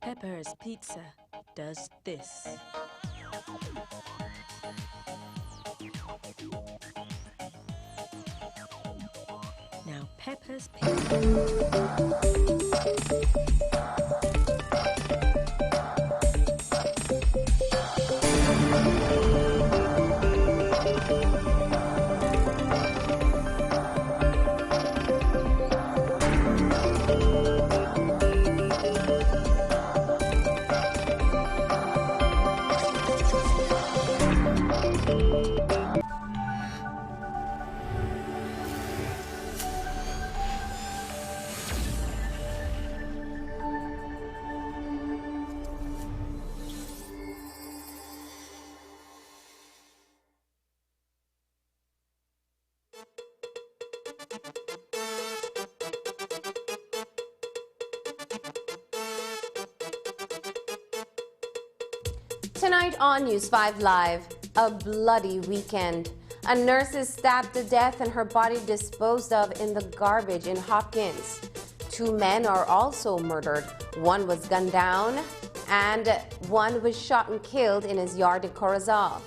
Pepper's Pizza does this. Now Pepper's Pizza. Tonight on News 5 Live, a bloody weekend. A nurse is stabbed to death and her body disposed of in the garbage in Hopkins. 2 men are also murdered. One was gunned down and one was shot and killed in his yard in Corozal.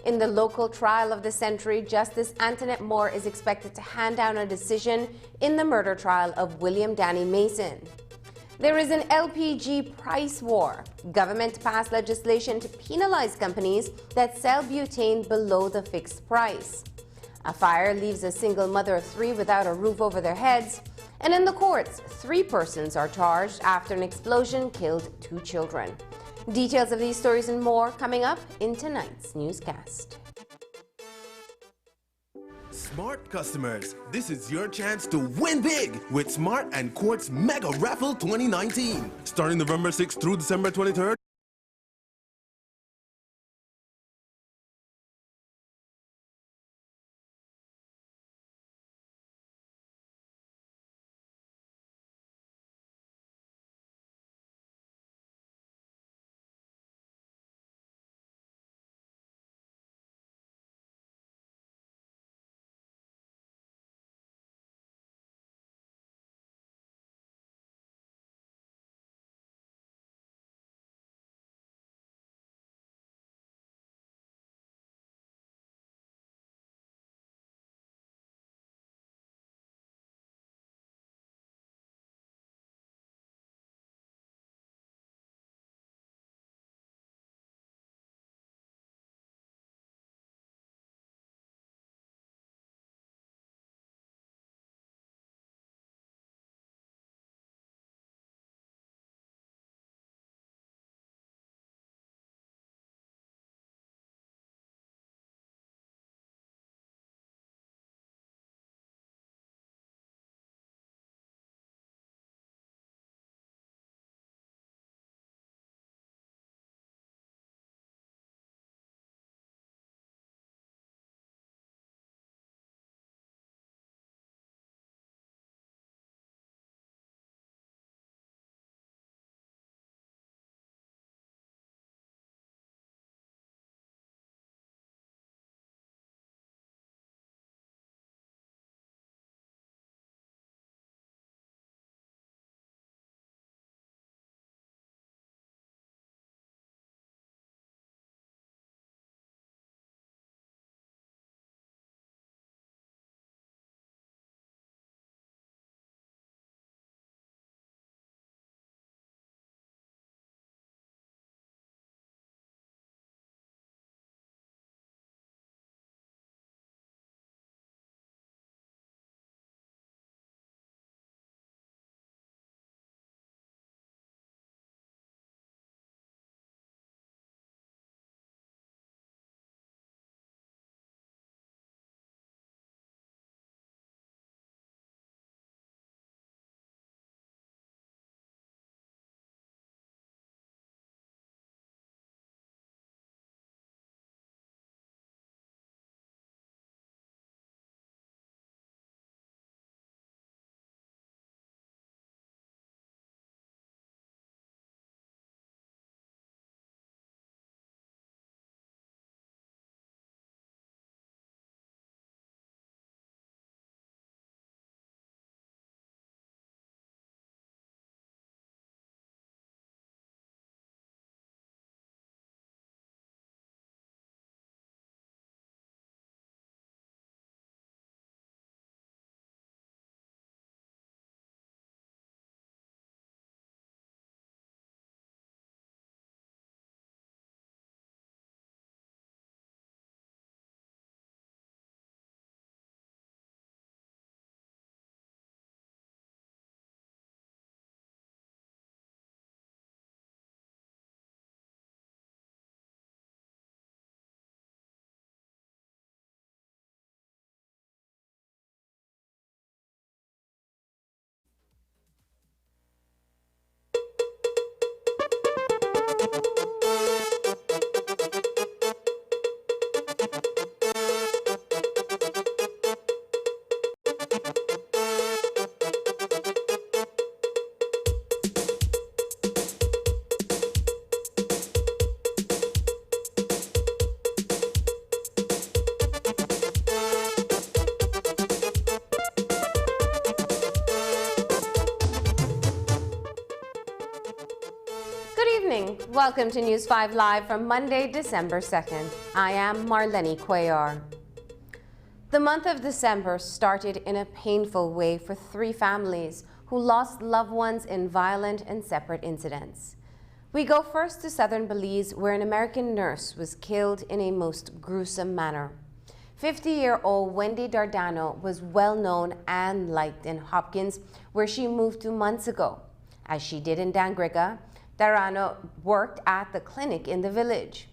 In the local trial of the century, Justice Antoinette Moore is expected to hand down a decision in the murder trial of William Danny Mason. There is an LPG price war. Government passed legislation to penalize companies that sell butane below the fixed price. A fire leaves a single mother of 3 without a roof over their heads. And in the courts, 3 persons are charged after an explosion killed 2 children. Details of these stories and more coming up in tonight's newscast. Smart customers, this is your chance to win big with Smart and Quartz Mega Raffle 2019. Starting November 6th through December 23rd. evening. Welcome to News 5 Live from Monday, December 2nd. I am Marlene Cuellar. The month of December started in a painful way for 3 families who lost loved ones in violent and separate incidents. We go first to southern Belize, where an American nurse was killed in a most gruesome manner. 50-year-old Wendy Dardano was well known and liked in Hopkins, where she moved to months ago. As she did in Dangriga, Dardano worked at the clinic in the village.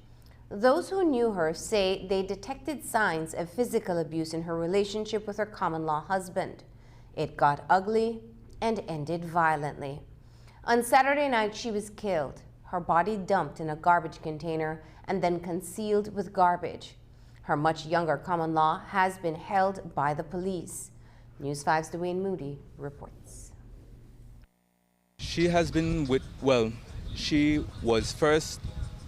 Those who knew her say they detected signs of physical abuse in her relationship with her common-law husband. It got ugly and ended violently. On Saturday night, she was killed, her body dumped in a garbage container and then concealed with garbage. Her much younger common-law has been held by the police. News 5's Dwayne Moody reports. She has been she was first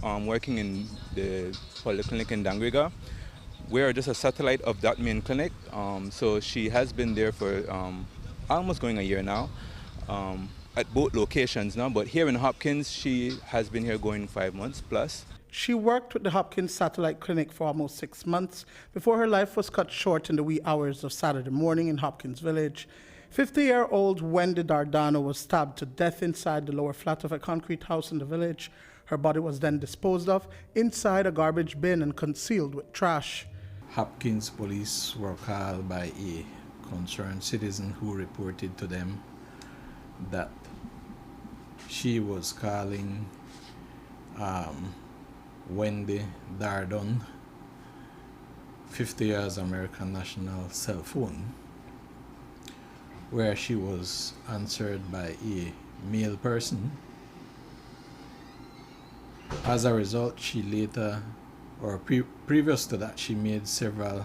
working in the polyclinic in Dangriga. We are just a satellite of that main clinic. So she has been there for almost going a year now, at both locations now. But here in Hopkins, she has been here going 5 months plus. She worked with the Hopkins Satellite Clinic for almost 6 months before her life was cut short in the wee hours of Saturday morning in Hopkins Village. 50-year-old Wendy Dardano was stabbed to death inside the lower flat of a concrete house in the village. Her body was then disposed of inside a garbage bin and concealed with trash. Hopkins police were called by a concerned citizen who reported to them that she was calling Wendy Dardon, 50 years American national cell phone, where she was answered by a male person. As a result, she later, or previous to that, she made several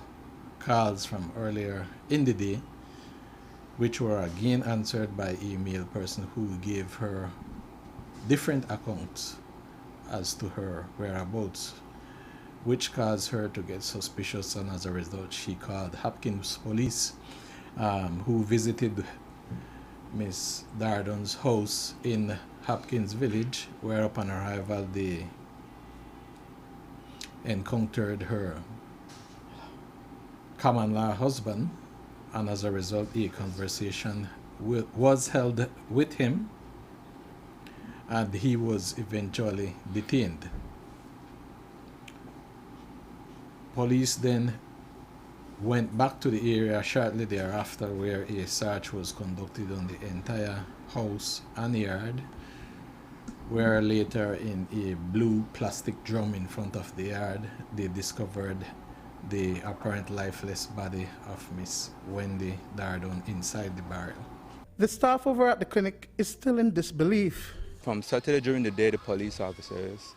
calls from earlier in the day, which were again answered by a male person who gave her different accounts as to her whereabouts, which caused her to get suspicious, and as a result she called Hopkins police, who visited Miss Dardon's house in Hopkins village, where upon arrival they encountered her common-law husband, and as a result a conversation was held with him, and he was eventually detained. Police then went back to the area shortly thereafter, where a search was conducted on the entire house and yard, where later in a blue plastic drum in front of the yard they discovered the apparent lifeless body of Miss Wendy Dardon inside the barrel. The staff over at the clinic is still in disbelief. From Saturday during the day, the police officers,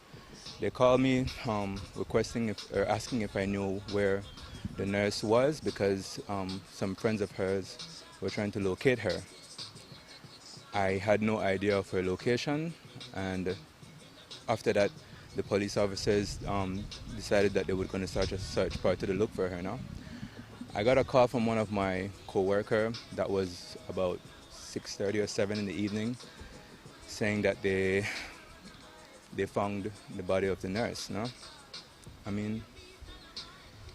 they called me asking if I knew where the nurse was, because some friends of hers were trying to locate her. I had no idea of her location, and after that the police officers decided that they were going to start a search party to look for her now. I got a call from one of my co-workers that was about 6:30 or 7 in the evening, saying that they found the body of the nurse. No? I mean,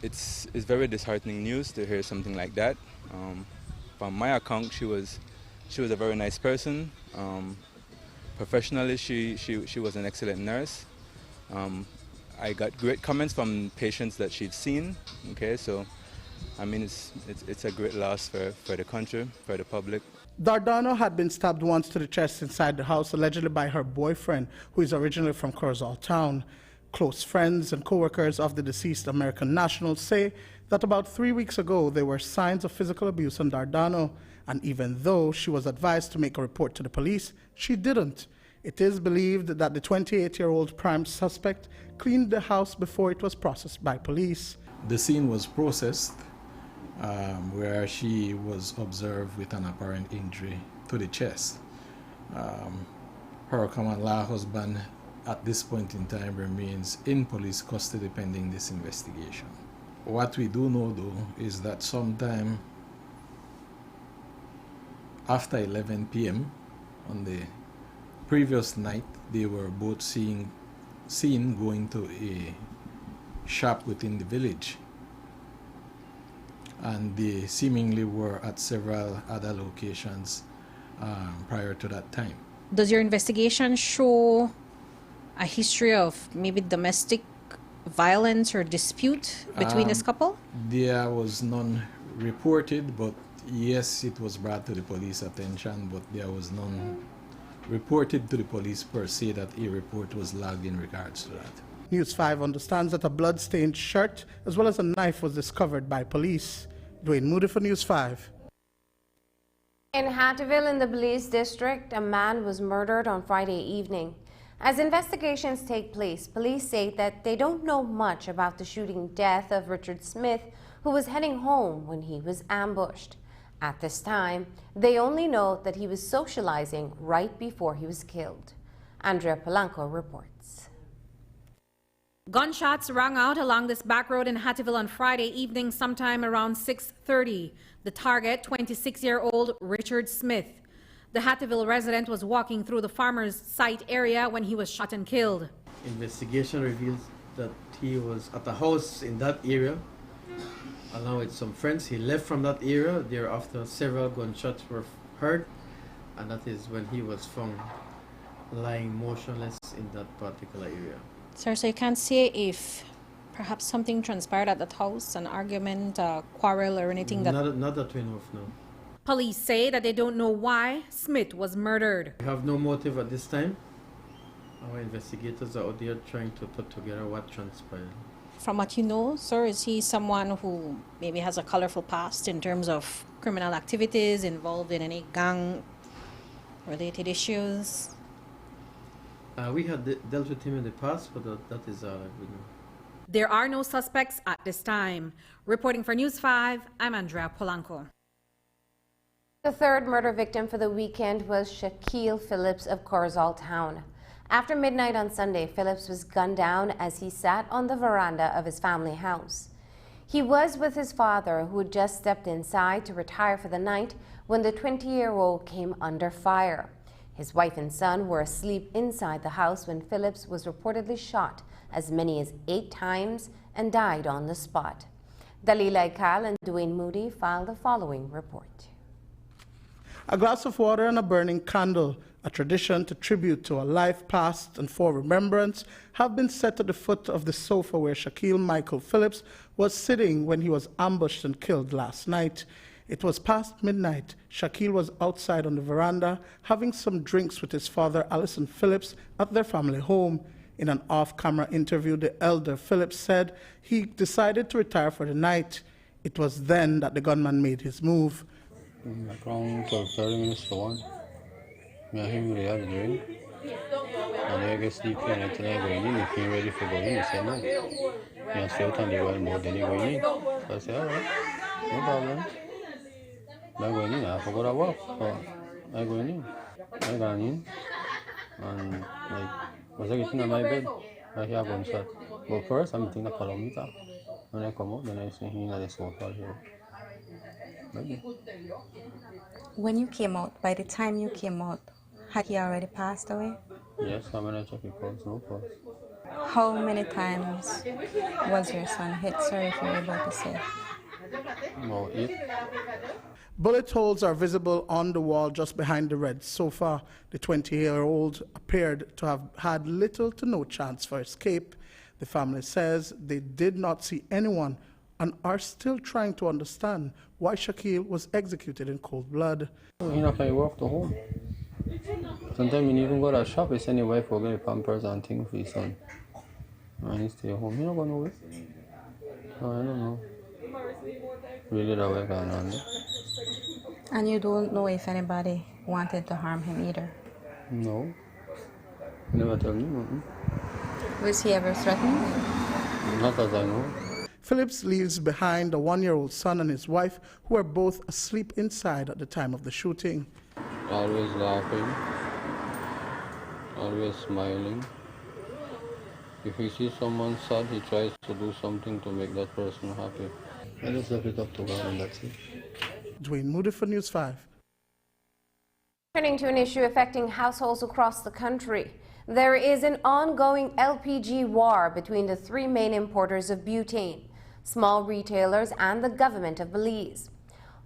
it's very disheartening news to hear something like that. From my account, she was a very nice person. Professionally, she was an excellent nurse. I got great comments from patients that she'd seen. Okay, so I mean, it's a great loss for the country, for the public. Dardano had been stabbed once to the chest inside the house, allegedly by her boyfriend, who is originally from Corozal Town. Close friends and co-workers of the deceased American national say that about 3 weeks ago there were signs of physical abuse on Dardano, and even though she was advised to make a report to the police, she didn't. It is believed that the 28-year-old prime suspect cleaned the house before it was processed by police. The scene was processed, where she was observed with an apparent injury to the chest. Her common-law husband at this point in time remains in police custody pending this investigation. What we do know, though, is that sometime after 11 p.m. on the previous night, they were both seen going to a shop within the village. And they seemingly were at several other locations prior to that time. Does your investigation show a history of maybe domestic violence or dispute between this couple? There was none reported, but yes, it was brought to the police attention, but there was none reported to the police per se that a report was logged in regards to that. News 5 understands that a blood-stained shirt as well as a knife was discovered by police. Dwayne Moody for News 5. In Hattieville in the Belize district, a man was murdered on Friday evening. As investigations take place, police say that they don't know much about the shooting death of Richard Smith, who was heading home when he was ambushed. At this time, they only know that he was socializing right before he was killed. Andrea Polanco reports. Gunshots rang out along this back road in Hattieville on Friday evening sometime around 6:30. The target, 26-year-old Richard Smith. The Hattieville resident was walking through the farmer's site area when he was shot and killed. Investigation reveals that he was at a house in that area along with some friends. He left from that area. Thereafter, several gunshots were heard, and that is when he was found lying motionless in that particular area. Sir, so you can't say if perhaps something transpired at that house, an argument, a quarrel or anything that... Not that we know of, no. Police say that they don't know why Smith was murdered. We have no motive at this time. Our investigators are out there trying to put together what transpired. From what you know, sir, is he someone who maybe has a colorful past in terms of criminal activities, involved in any gang-related issues? We had dealt with him in the past, but that is all we know. There are no suspects at this time. Reporting for News 5, I'm Andrea Polanco. The third murder victim for the weekend was Shaquille Phillips of Corozal Town. After midnight on Sunday, Phillips was gunned down as he sat on the veranda of his family house. He was with his father, who had just stepped inside to retire for the night, when the 20-year-old came under fire. His wife and son were asleep inside the house when Phillips was reportedly shot as many as 8 times and died on the spot. Dalila Ikal and Dwayne Moody filed the following report. A glass of water and a burning candle, a tradition to tribute to a life past and for remembrance, have been set at the foot of the sofa where Shaquille Michael Phillips was sitting when he was ambushed and killed last night. It was past midnight. Shaquille was outside on the veranda having some drinks with his father, Allison Phillips, at their family home. In an off-camera interview, the elder Phillips said he decided to retire for the night. It was then that the gunman made his move. Around 30 minutes to 1. Me and him really had a drink. And I get sleepy and until I go in, he came ready for going in. He said no. Me and Stout and they were more than he going in. So I said, alright, no problem. I'm going in, I forgot to walk. So I go in. I gone in. And like, was I getting on my bed? I hear a gunshot. But first, I'm thinking the kilometer. When I come out, then I see him at the sofa here. When you came out, by the time you came out, had he already passed away? Yes, I'm going to check your pulse, no pulse. How many times was your son hit? Sorry if you're able to say. About 8. Bullet holes are visible on the wall just behind the red sofa. The 20-year-old appeared to have had little to no chance for escape. The family says they did not see anyone and are still trying to understand why Shaquille was executed in cold blood. He not can walk to home. Sometimes when you even go to a shop, he send your wife to get a pampers and things for his son. And he stay home. He not go nowhere. No, I don't know. Really that way going on. And you don't know if anybody wanted to harm him either? No. Never tell me nothing. Was he ever threatened? Not as I know. Phillips leaves behind a 1-year-old son and his wife, who were both asleep inside at the time of the shooting. Always laughing, always smiling. If he sees someone sad, he tries to do something to make that person happy. I just left it up to God and that's it. Dwayne Moody for News 5. Turning to an issue affecting households across the country. There is an ongoing LPG war between the three main importers of butane, small retailers and the government of Belize.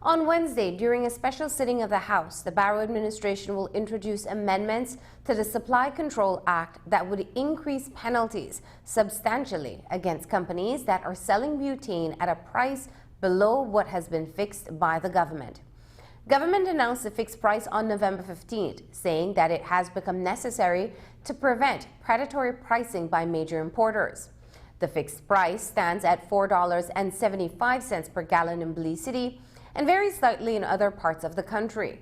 On Wednesday, during a special sitting of the House, the Barrow administration will introduce amendments to the Supply Control Act that would increase penalties substantially against companies that are selling butane at a price below what has been fixed by the government. Government announced the fixed price on November 15th, saying that it has become necessary to prevent predatory pricing by major importers. The fixed price stands at $4.75 per gallon in Belize City and varies slightly in other parts of the country.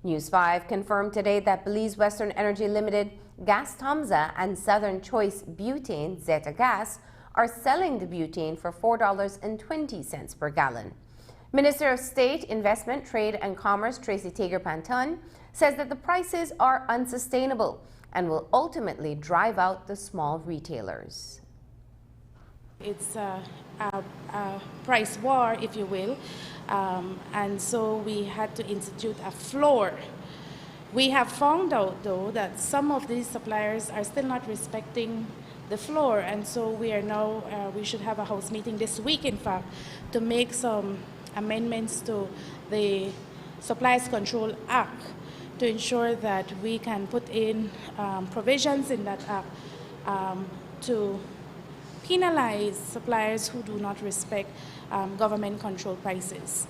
News 5 confirmed today that Belize Western Energy Limited, Gas Tomza, and Southern Choice Butane, Zeta Gas, are selling the butane for $4.20 per gallon. Minister of State, Investment, Trade and Commerce Tracy Tager-Panton says that the prices are unsustainable and will ultimately drive out the small retailers. It's a price war, if you will, and so we had to institute a floor. We have found out, though, that some of these suppliers are still not respecting the floor, and so we are now, we should have a House meeting this week, in fact, to make some amendments to the Supplies Control Act to ensure that we can put in provisions in that act to penalize suppliers who do not respect government-controlled prices.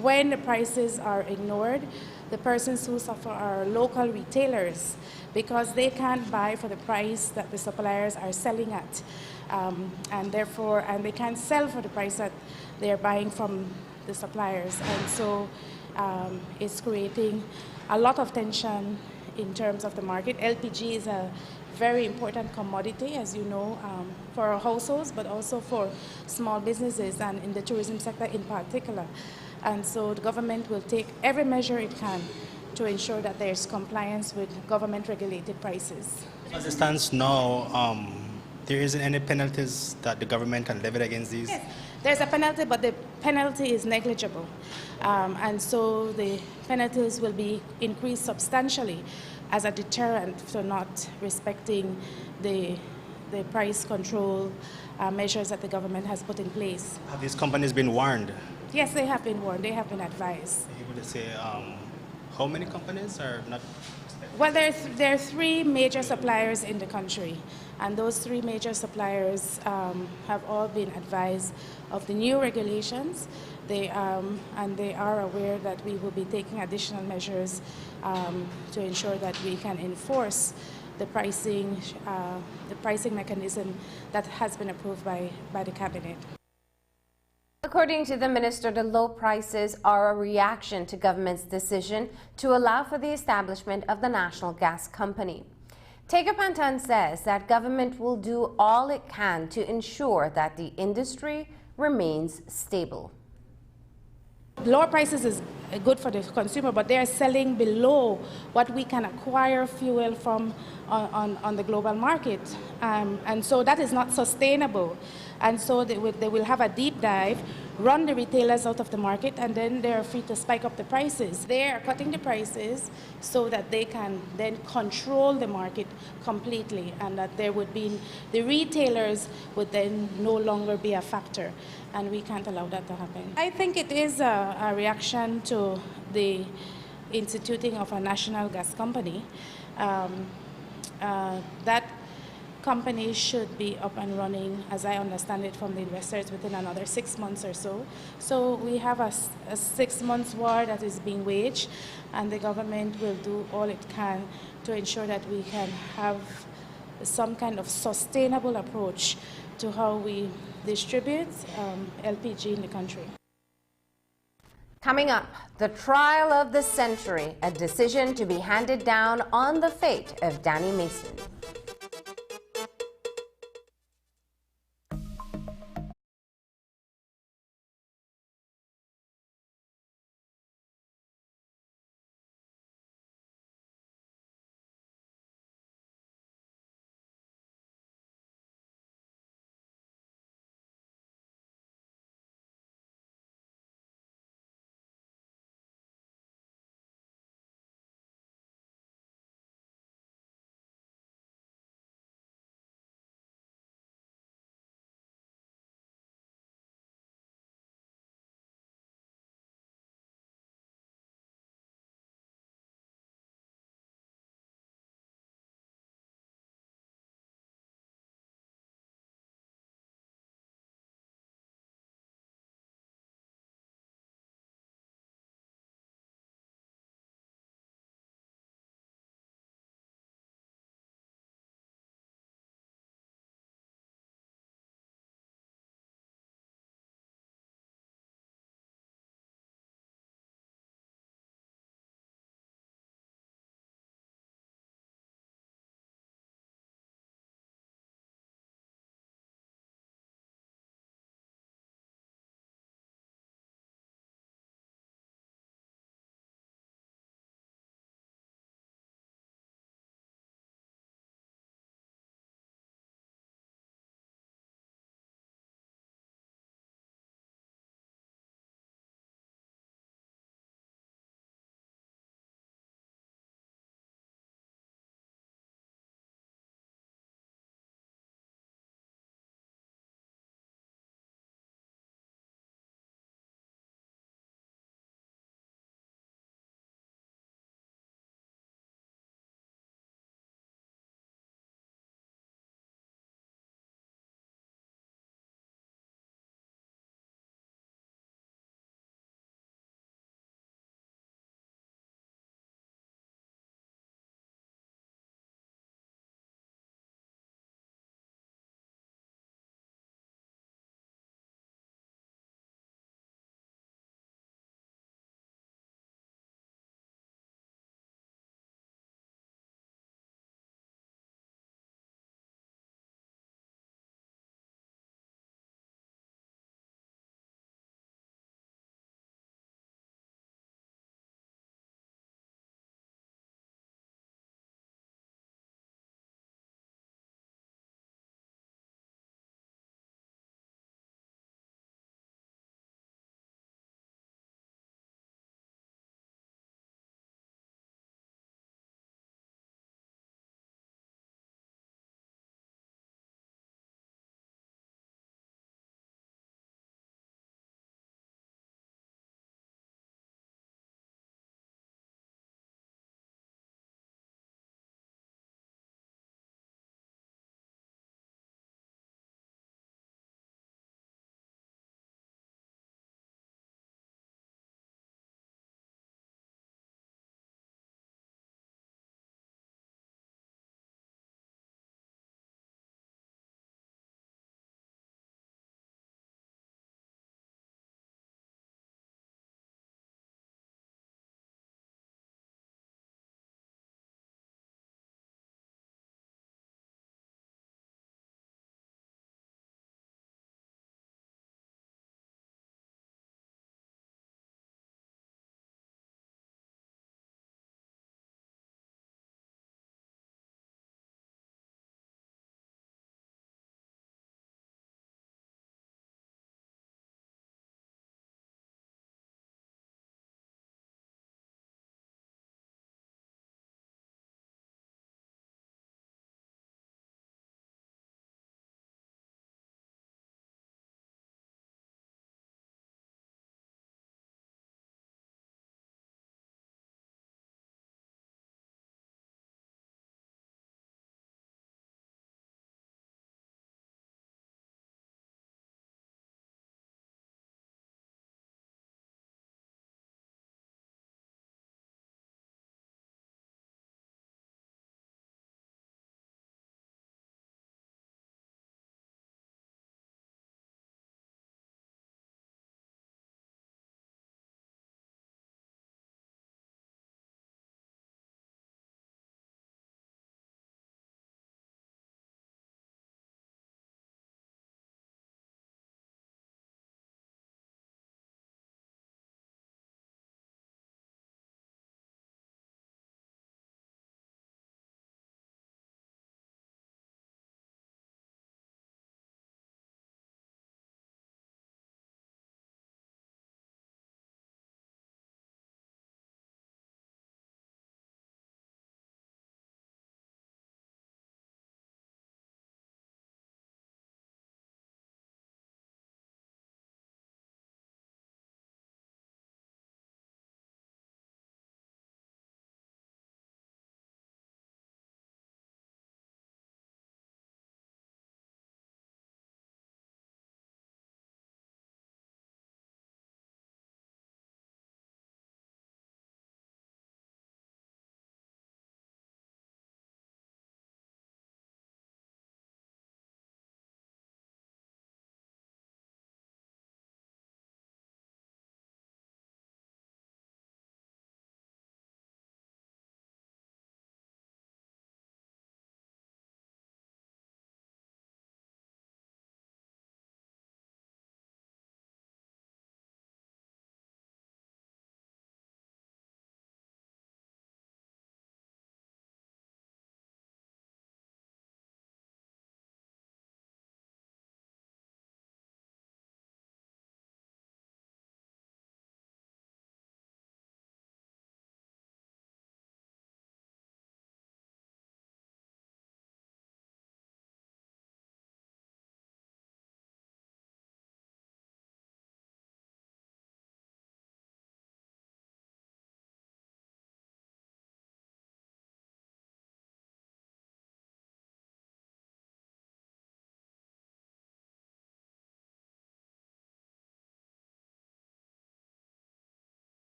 When the prices are ignored, the persons who suffer are local retailers because they can't buy for the price that the suppliers are selling at, and they can't sell for the price that they're buying from the suppliers. And so it's creating a lot of tension in terms of the market. LPG is a very important commodity, as you know, for our households, but also for small businesses and in the tourism sector in particular. And so the government will take every measure it can to ensure that there's compliance with government-regulated prices. As it stands now, there isn't any penalties that the government can levy against these? Yes, there's a penalty, but the penalty is negligible. And so the penalties will be increased substantially as a deterrent for not respecting the price control measures that the government has put in place. Have these companies been warned? Yes, they have been warned. They have been advised. Are you able to say how many companies are not? Well, there are three major suppliers in the country, and those three major suppliers have all been advised of the new regulations. And they are aware that we will be taking additional measures to ensure that we can enforce the pricing mechanism that has been approved by the Cabinet. According to the minister, the low prices are a reaction to government's decision to allow for the establishment of the National Gas Company. Tager-Panton says that government will do all it can to ensure that the industry remains stable. Lower prices is good for the consumer, but they are selling below what we can acquire fuel from on the global market. And so that is not sustainable. And so they will have a deep dive, run the retailers out of the market, and then they are free to spike up the prices. They are cutting the prices so that they can then control the market completely, and that there would be, the retailers would then no longer be a factor, and we can't allow that to happen. I think it is a reaction to the instituting of a national gas company. That company should be up and running, as I understand it from the investors, within another 6 months or so. So we have a 6 months war that is being waged, and the government will do all it can to ensure that we can have some kind of sustainable approach to how we distribute LPG in the country. Coming up, the trial of the century, a decision to be handed down on the fate of Danny Mason.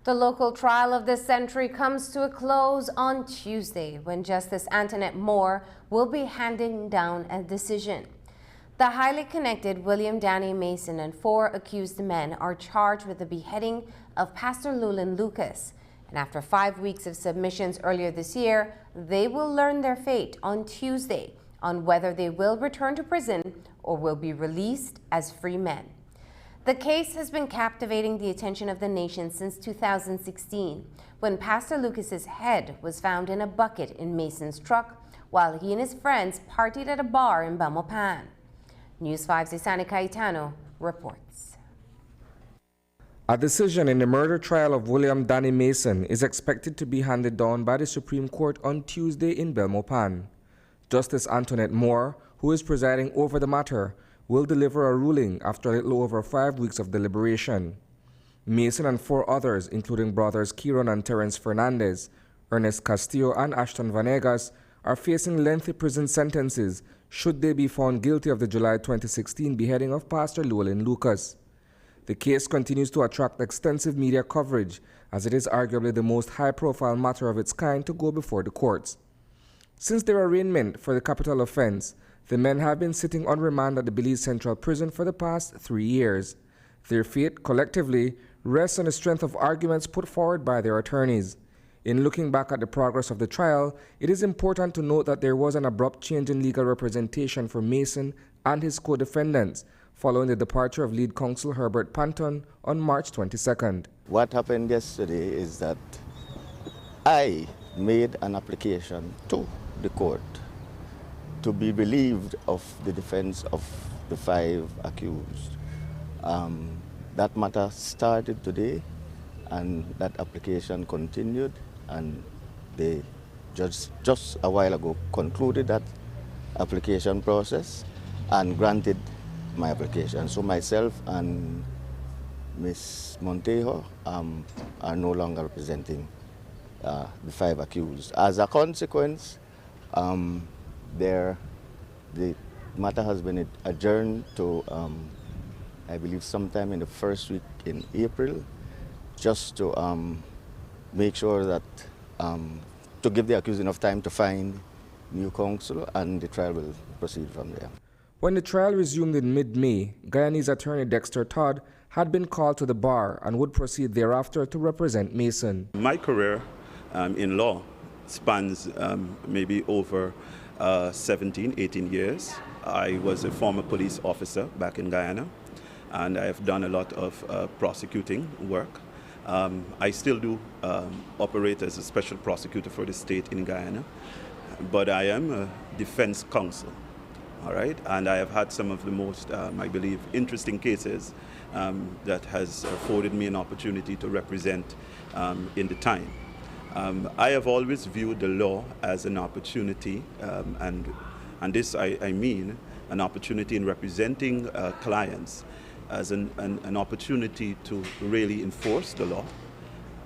The local trial of this century comes to a close on Tuesday when Justice Antoinette Moore will be handing down a decision. The highly connected William Danny Mason and 4 accused men are charged with the beheading of Pastor Llewellyn Lucas. And after 5 weeks of submissions earlier this year, they will learn their fate on Tuesday on whether they will return to prison or will be released as free men. The case has been captivating the attention of the nation since 2016, when Pastor Lucas's head was found in a bucket in Mason's truck while he and his friends partied at a bar in Belmopan. News 5's Isani Caetano reports. A decision in the murder trial of William Danny Mason is expected to be handed down by the Supreme Court on Tuesday in Belmopan. Justice Antoinette Moore, who is presiding over the matter, will deliver a ruling after a little over 5 weeks of deliberation. Mason and 4 others, including brothers Kieran and Terence Fernandez, Ernest Castillo and Ashton Vanegas, are facing lengthy prison sentences should they be found guilty of the July 2016 beheading of Pastor Llewellyn Lucas. The case continues to attract extensive media coverage, as it is arguably the most high-profile matter of its kind to go before the courts. Since their arraignment for the capital offense, the men have been sitting on remand at the Belize Central Prison for the past 3 years. Their fate, collectively, rests on the strength of arguments put forward by their attorneys. In looking back at the progress of the trial, it is important to note that there was an abrupt change in legal representation for Mason and his co-defendants, following the departure of lead counsel Herbert Panton on March 22nd. What happened yesterday is that I made an application to the court to be relieved of the defense of the 5 accused. That matter started today, and that application continued, and the judge just a while ago concluded that application process and granted my application. So myself and Ms. Montejo are no longer representing the 5 accused. As a consequence, the matter has been adjourned to, I believe, sometime in the first week in April, just to make sure that, to give the accused enough time to find new counsel, and the trial will proceed from there. When the trial resumed in mid-May, Guyanese attorney Dexter Todd had been called to the bar and would proceed thereafter to represent Mason. My career in law spans maybe over 17, 18 years. I was a former police officer back in Guyana, and I have done a lot of prosecuting work. I still do operate as a special prosecutor for the state in Guyana, but I am a defense counsel, all right? And I have had some of the most, I believe, interesting cases that has afforded me an opportunity to represent in the time. I have always viewed the law as an opportunity, and this I mean an opportunity in representing clients as an opportunity to really enforce the law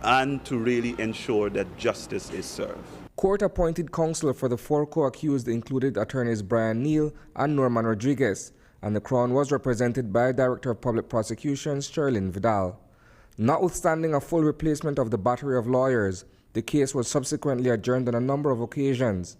and to really ensure that justice is served. Court-appointed counsel for the 4 co-accused included attorneys Brian Neal and Norman Rodriguez, and the Crown was represented by Director of Public Prosecutions Sherlyn Vidal. Notwithstanding a full replacement of the battery of lawyers, the case was subsequently adjourned on a number of occasions.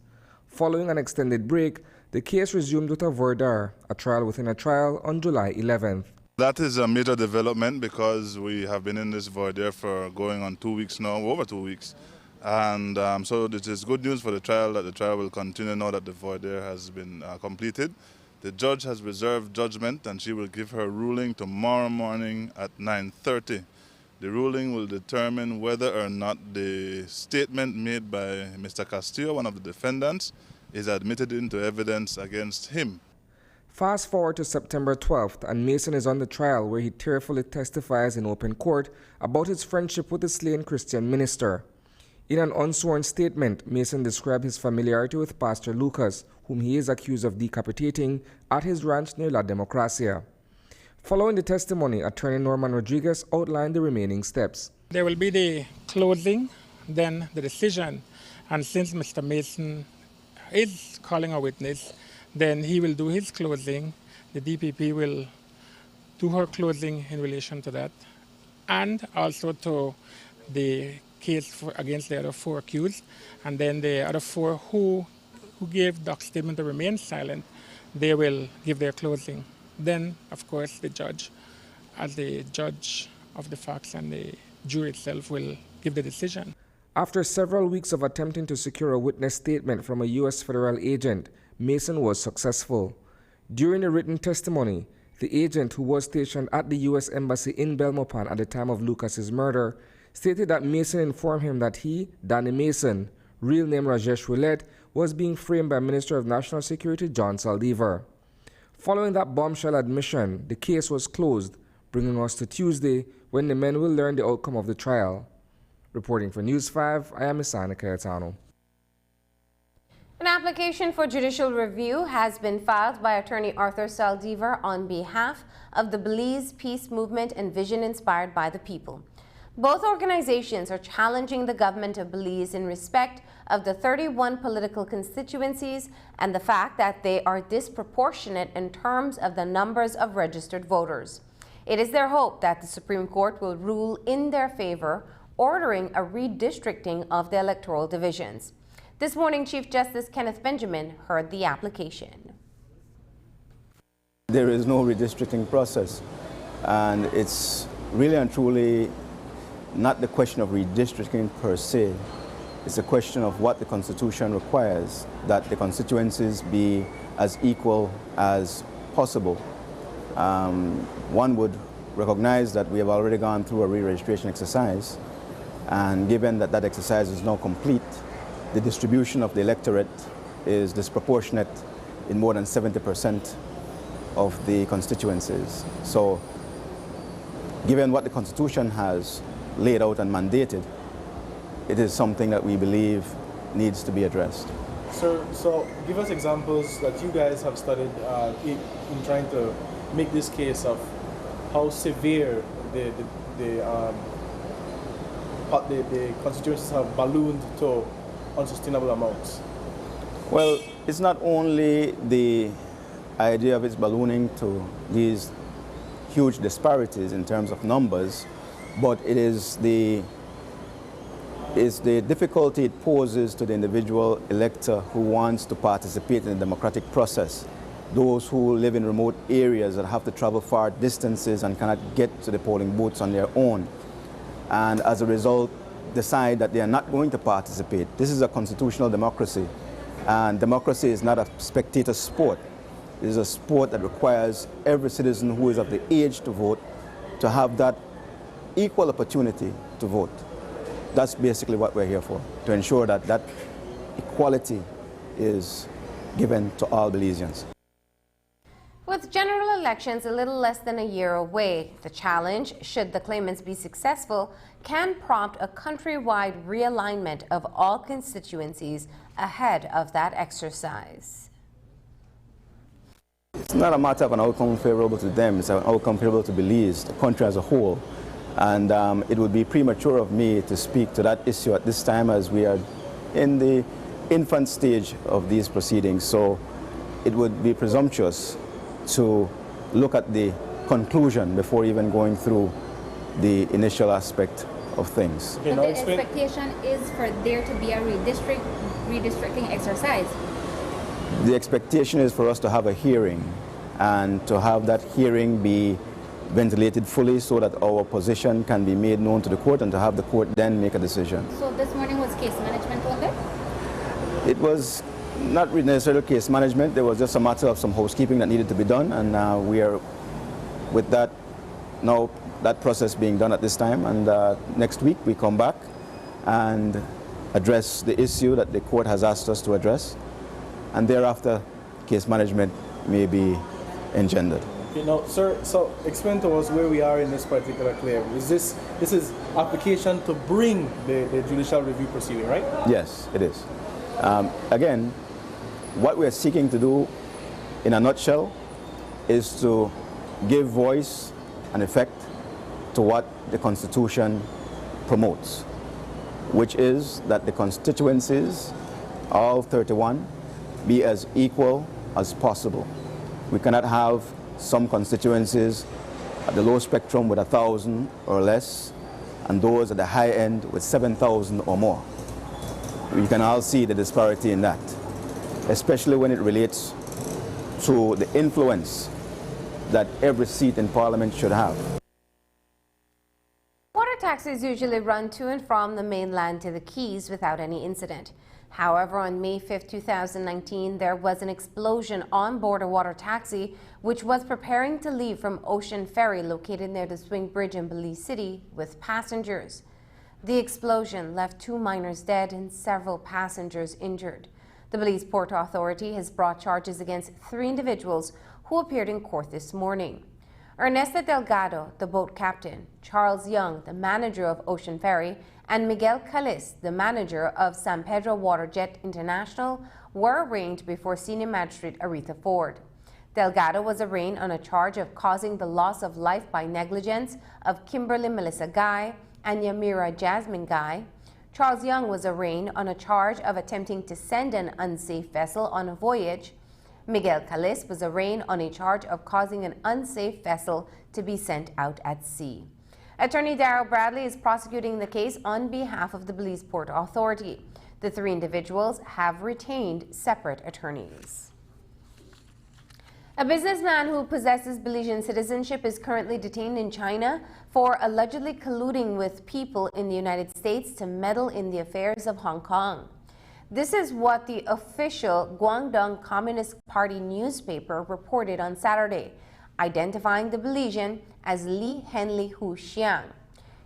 Following an extended break, the case resumed with a voir dire, a trial within a trial, on July 11th. That is a major development because we have been in this voir dire for going on 2 weeks now, over 2 weeks. And so it is good news for the trial that the trial will continue now that the voir dire has been completed. The judge has reserved judgment, and she will give her ruling tomorrow morning at 9:30. The ruling will determine whether or not the statement made by Mr. Castillo, one of the defendants, is admitted into evidence against him. Fast forward to September 12th, and Mason is on the trial where he tearfully testifies in open court about his friendship with the slain Christian minister. In an unsworn statement, Mason described his familiarity with Pastor Lucas, whom he is accused of decapitating at his ranch near La Democracia. Following the testimony, attorney Norman Rodriguez outlined the remaining steps. There will be the closing, then the decision, and since Mr. Mason is calling a witness, then he will do his closing. The DPP will do her closing in relation to that, and also to the case against the other 4 accused, and then the other 4 who gave the statement to remain silent, they will give their closing. Then, of course, the judge, as the judge of the facts, and the jury itself will give the decision. After several weeks of attempting to secure a witness statement from a U.S. federal agent, Mason was successful. During a written testimony, the agent, who was stationed at the U.S. Embassy in Belmopan at the time of Lucas's murder, stated that Mason informed him that he, Danny Mason, real name Rajesh Roulette, was being framed by Minister of National Security John Saldivar. Following that bombshell admission, the case was closed, bringing us to Tuesday, when the men will learn the outcome of the trial. Reporting for News 5, I am Isana Cayetano. An application for judicial review has been filed by attorney Arthur Saldivar on behalf of the Belize Peace Movement and Vision Inspired by the People. Both organizations are challenging the government of Belize in respect of the 31 political constituencies and the fact that they are disproportionate in terms of the numbers of registered voters. It is their hope that the Supreme Court will rule in their favor, ordering a redistricting of the electoral divisions. This morning, Chief Justice Kenneth Benjamin heard the application. There is no redistricting process, and it's really and truly not the question of redistricting per se. It's a question of what the Constitution requires, that the constituencies be as equal as possible. One would recognize that we have already gone through a re-registration exercise, and given that that exercise is now complete, the distribution of the electorate is disproportionate in more than 70% of the constituencies. So, given what the Constitution has laid out and mandated, it is something that we believe needs to be addressed. Sir, so give us examples that you guys have studied in trying to make this case of how severe the constituencies have ballooned to unsustainable amounts. Well, it's not only the idea of its ballooning to these huge disparities in terms of numbers, but it is the difficulty it poses to the individual elector who wants to participate in the democratic process. Those who live in remote areas that have to travel far distances and cannot get to the polling booths on their own, and as a result decide that they are not going to participate. This is a constitutional democracy, and democracy is not a spectator sport. It is a sport that requires every citizen who is of the age to vote to have that equal opportunity to vote. That's basically what we're here for, to ensure that that equality is given to all Belizeans. With general elections a little less than a year away, the challenge, should the claimants be successful, can prompt a countrywide realignment of all constituencies ahead of that exercise. It's not a matter of an outcome favorable to them, it's an outcome favorable to Belize, the country as a whole. And it would be premature of me to speak to that issue at this time, as we are in the infant stage of these proceedings. So it would be presumptuous to look at the conclusion before even going through the initial aspect of things. But the expectation is for there to be a redistricting exercise. The expectation is for us to have a hearing, and to have that hearing be ventilated fully so that our position can be made known to the court, and to have the court then make a decision. So this morning was case management only? It was not really necessarily case management. There was just a matter of some housekeeping that needed to be done, and we are with that now, that process being done at this time, and next week we come back and address the issue that the court has asked us to address, and thereafter case management may be engendered. You know, sir, so explain to us where we are in this particular claim. This is application to bring the judicial review proceeding, right? Yes, it is. Again, what we're seeking to do in a nutshell is to give voice and effect to what the Constitution promotes, which is that the constituencies, all 31, be as equal as possible. We cannot have some constituencies at the low spectrum with 1,000 or less, and those at the high end with 7,000 or more. You can all see the disparity in that, especially when it relates to the influence that every seat in Parliament should have. Water taxis usually run to and from the mainland to the Keys without any incident. However, on May 5, 2019, there was an explosion on board a water taxi which was preparing to leave from Ocean Ferry located near the Swing Bridge in Belize City with passengers. The explosion left 2 minors dead and several passengers injured. The Belize Port Authority has brought charges against 3 individuals who appeared in court this morning. Ernesto Delgado, the boat captain, Charles Young, the manager of Ocean Ferry, and Miguel Callis, the manager of San Pedro Waterjet International, were arraigned before Senior Magistrate Aretha Ford. Delgado was arraigned on a charge of causing the loss of life by negligence of Kimberly Melissa Guy and Yamira Jasmine Guy. Charles Young was arraigned on a charge of attempting to send an unsafe vessel on a voyage. Miguel Callis was arraigned on a charge of causing an unsafe vessel to be sent out at sea. Attorney Darrell Bradley is prosecuting the case on behalf of the Belize Port Authority. The 3 individuals have retained separate attorneys. A businessman who possesses Belizean citizenship is currently detained in China for allegedly colluding with people in the United States to meddle in the affairs of Hong Kong. This is what the official Guangdong Communist Party newspaper reported on Saturday, identifying the Belizean as Li Henley Hu Xiang.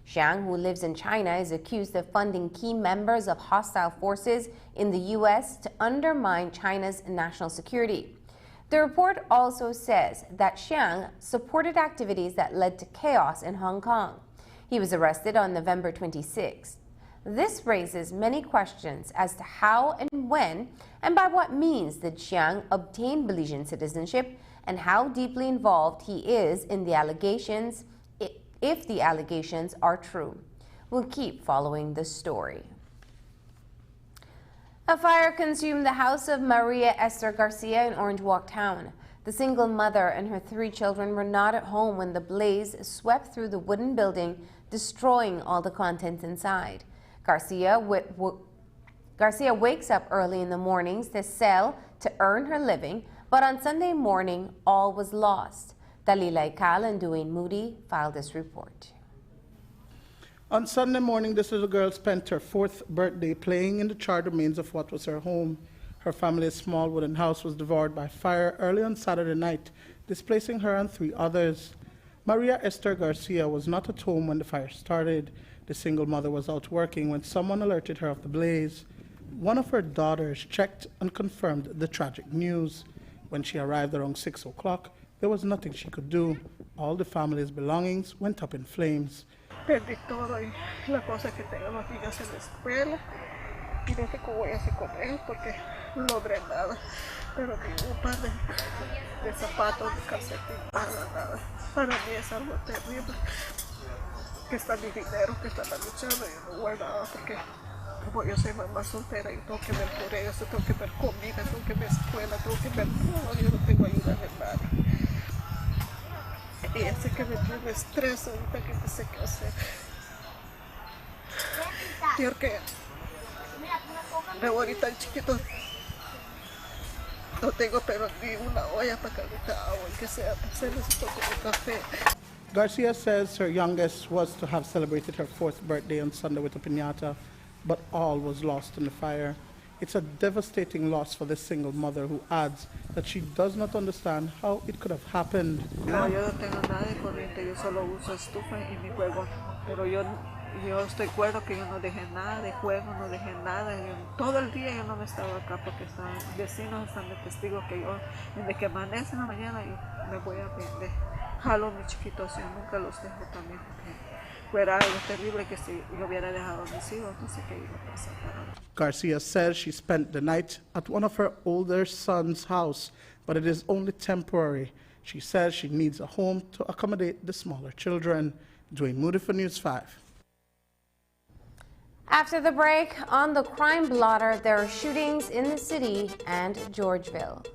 Xiang, who lives in China, is accused of funding key members of hostile forces in the U.S. to undermine China's national security. The report also says that Xiang supported activities that led to chaos in Hong Kong. He was arrested on November 26. This raises many questions as to how and when and by what means did Xiang obtain Belizean citizenship and how deeply involved he is in the allegations, if the allegations are true. We'll keep following this story. A fire consumed the house of Maria Esther Garcia in Orange Walk Town. The single mother and her 3 children were not at home when the blaze swept through the wooden building, destroying all the contents inside. Garcia wakes up early in the mornings to sell to earn her living, but on Sunday morning, all was lost. Dalila Ikal and Duane Moody filed this report. On Sunday morning, this little girl spent her 4th birthday playing in the charred remains of what was her home. Her family's small wooden house was devoured by fire early on Saturday night, displacing her and 3 others. Maria Esther Garcia was not at home when the fire started. The single mother was out working when someone alerted her of the blaze. One of her daughters checked and confirmed the tragic news. When she arrived around 6 o'clock, there was nothing she could do. All the family's belongings went up in flames. Perdí todo y la cosa que tengo las niñas en la escuela y no sé cómo voy a hacer con él porque no logré nada, pero tengo un par de zapatos, de calcetín, nada. Para mí es algo terrible, que está mi dinero, que está la luchando y no voy nada porque como yo soy mamá soltera y tengo que ver por ellos, tengo que ver comida, tengo que ver escuela, tengo que ver todo, yo no tengo ayuda de nada. Y ese que me tiene estrés ahorita que no sé qué hacer. Porque ahorita el chiquito no tengo pero ni una olla para calentar agua, que sea para hacerles un poco de café. Garcia says her youngest was to have celebrated her 4th birthday on Sunday with a piñata, but all was lost in the fire. It's a devastating loss for this single mother who adds that she does not understand how it could have happened. No, yo no tengo nada de corriente, yo solo uso estufa y mi fuego, pero yo estoy cuerdo que yo no dejé nada de fuego, no dejé nada, todo el día yo no me estaba acá porque vecinos están de testigos que yo, desde que amanece en la mañana yo me voy a vender, jalo mis chiquitos, yo nunca los dejo también porque fuera algo terrible que si yo hubiera dejado a mis hijos, no sé qué iba a pasar para mí. Garcia says she spent the night at one of her older son's house, but it is only temporary. She says she needs a home to accommodate the smaller children. Duane Moody for News 5. After the break, on the crime blotter, there are shootings in the city and Georgeville.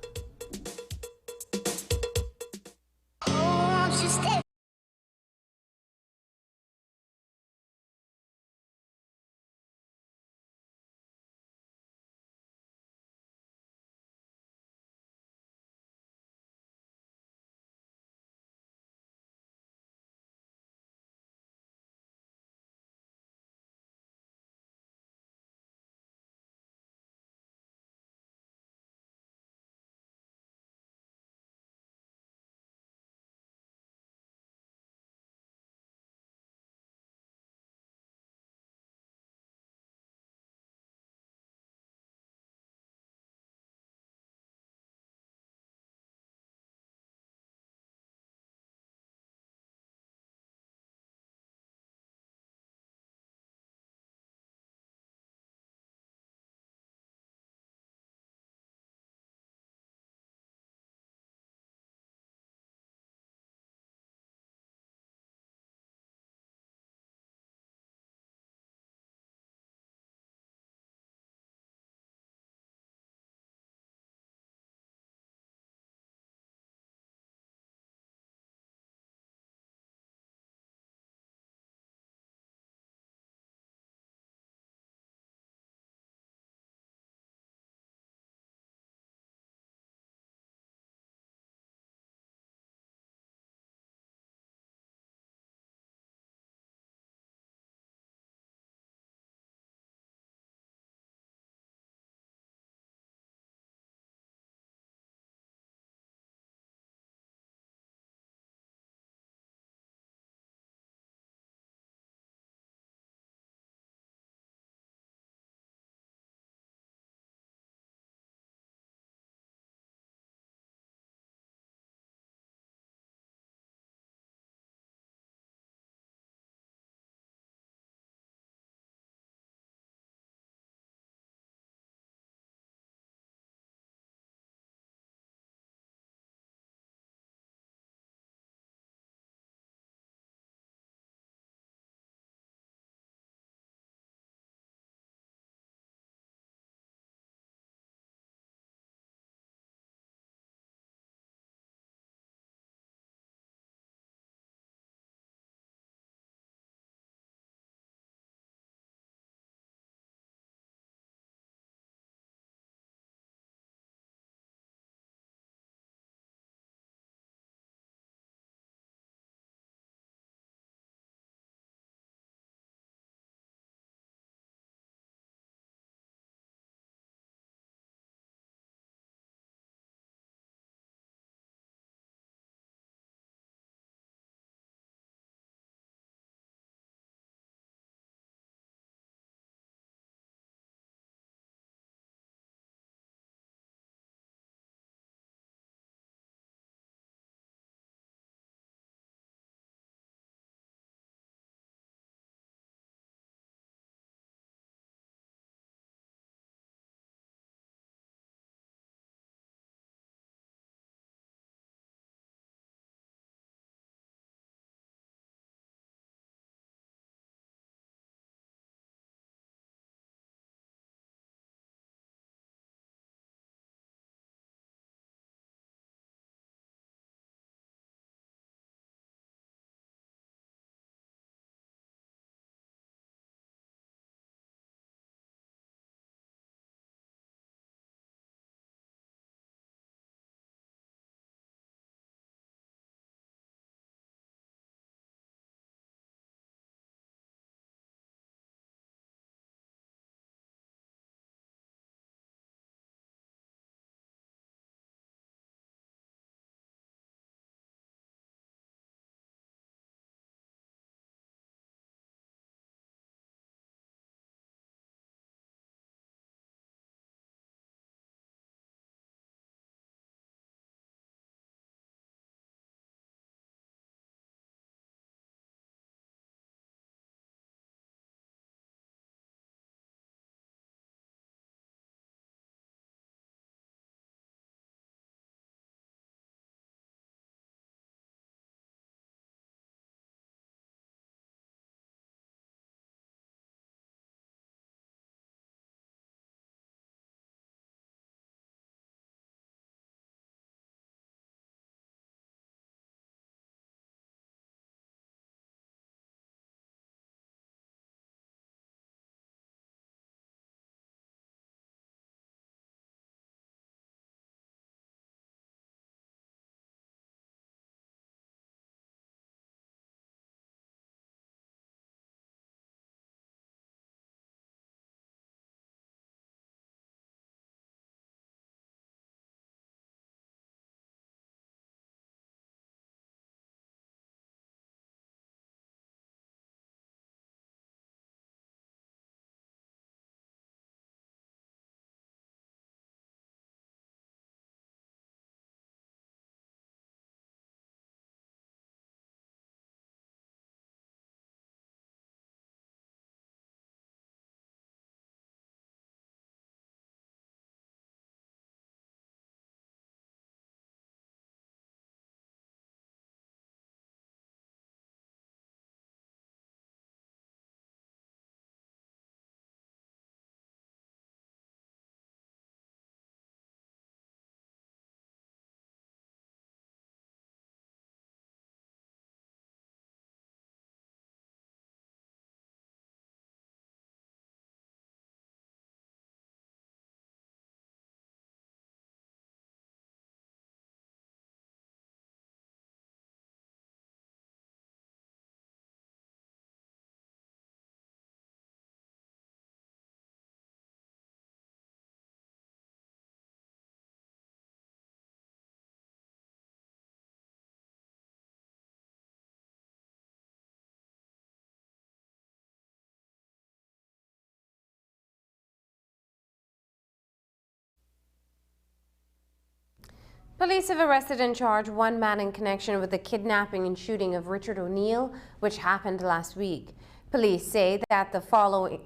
Police have arrested and charged one man in connection with the kidnapping and shooting of Richard O'Neill, which happened last week. Police say that following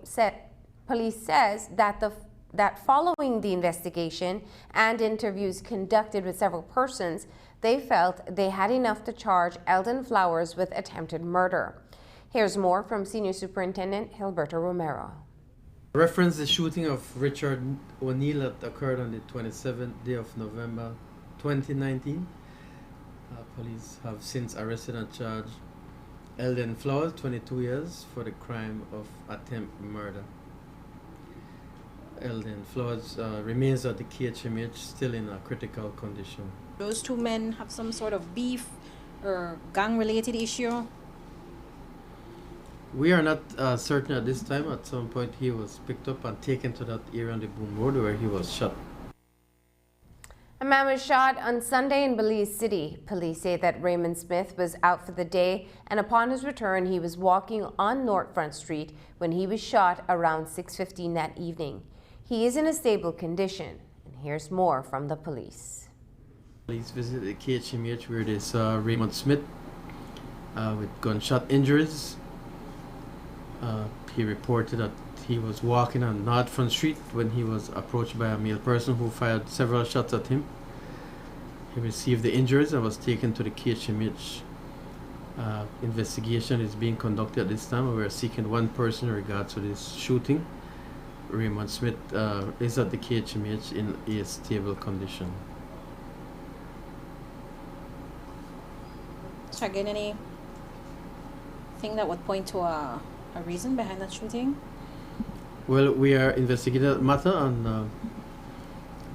the investigation and interviews conducted with several persons, they felt they had enough to charge Eldon Flowers with attempted murder. Here's more from Senior Superintendent Gilberto Romero. Reference the shooting of Richard O'Neill that occurred on the 27th day of November 2019. Police have since arrested and charged Eldon Flowers, 22 years, for the crime of attempt murder. Eldon Flowers remains at the KHMH, still in a critical condition. Those two men have some sort of beef or gang-related issue? We are not certain at this time. At some point he was picked up and taken to that area on the Boom Road where he was shot. A man was shot on Sunday in Belize City. Police say that Raymond Smith was out for the day, and upon his return he was walking on North Front Street when he was shot around 6:15 that evening. He is in a stable condition, and here's more from the police. Police visited the KHMH where they saw Raymond Smith with gunshot injuries. He reported that he was walking on North Front Street when he was approached by a male person who fired several shots at him. He received the injuries and was taken to the KHMH. Investigation is being conducted at this time. We are seeking one person in regards to this shooting. Raymond Smith is at the KHMH in a stable condition. So again, anything that would point to a reason behind that shooting? Well, we are investigating that matter, and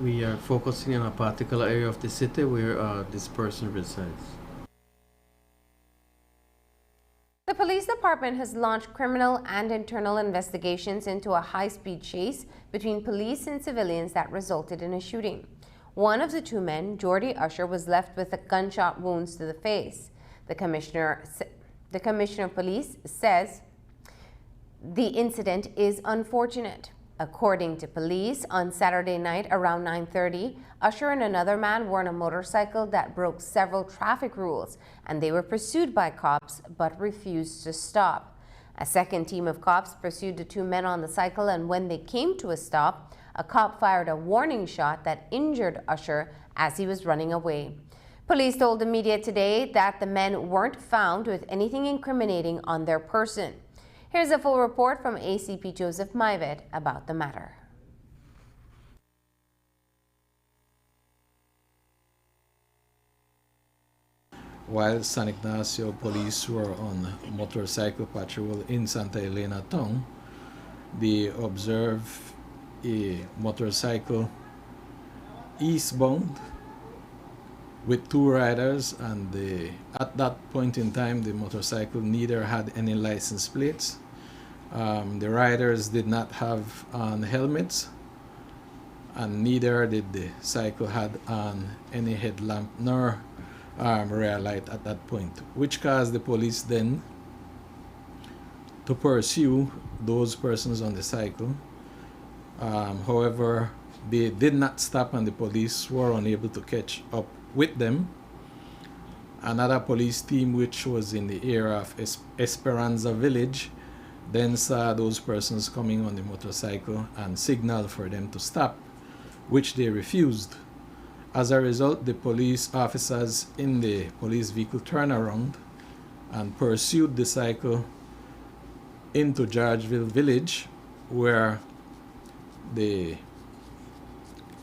we are focusing on a particular area of the city where this person resides. The police department has launched criminal and internal investigations into a high-speed chase between police and civilians that resulted in a shooting. One of the two men, Jordy Usher, was left with gunshot wounds to the face. The commissioner of police says the incident is unfortunate. According to police, on Saturday night around 9:30, Usher and another man were on a motorcycle that broke several traffic rules, and they were pursued by cops but refused to stop. A second team of cops pursued the two men on the cycle, and when they came to a stop, a cop fired a warning shot that injured Usher as he was running away. Police told the media today that the men weren't found with anything incriminating on their person. Here's a full report from ACP Joseph Maivet about the matter. While San Ignacio police were on motorcycle patrol in Santa Elena town, they observed a motorcycle eastbound with two riders, and at that point in time the motorcycle neither had any license plates. The riders did not have on helmets, and neither did the cycle had on any headlamp nor rear light at that point, which caused the police then to pursue those persons on the cycle. However, they did not stop, and the police were unable to catch up with them. Another police team, which was in the area of Esperanza Village, then saw those persons coming on the motorcycle and signaled for them to stop, which they refused. As a result, the police officers in the police vehicle turned around and pursued the cycle into Georgeville Village, where the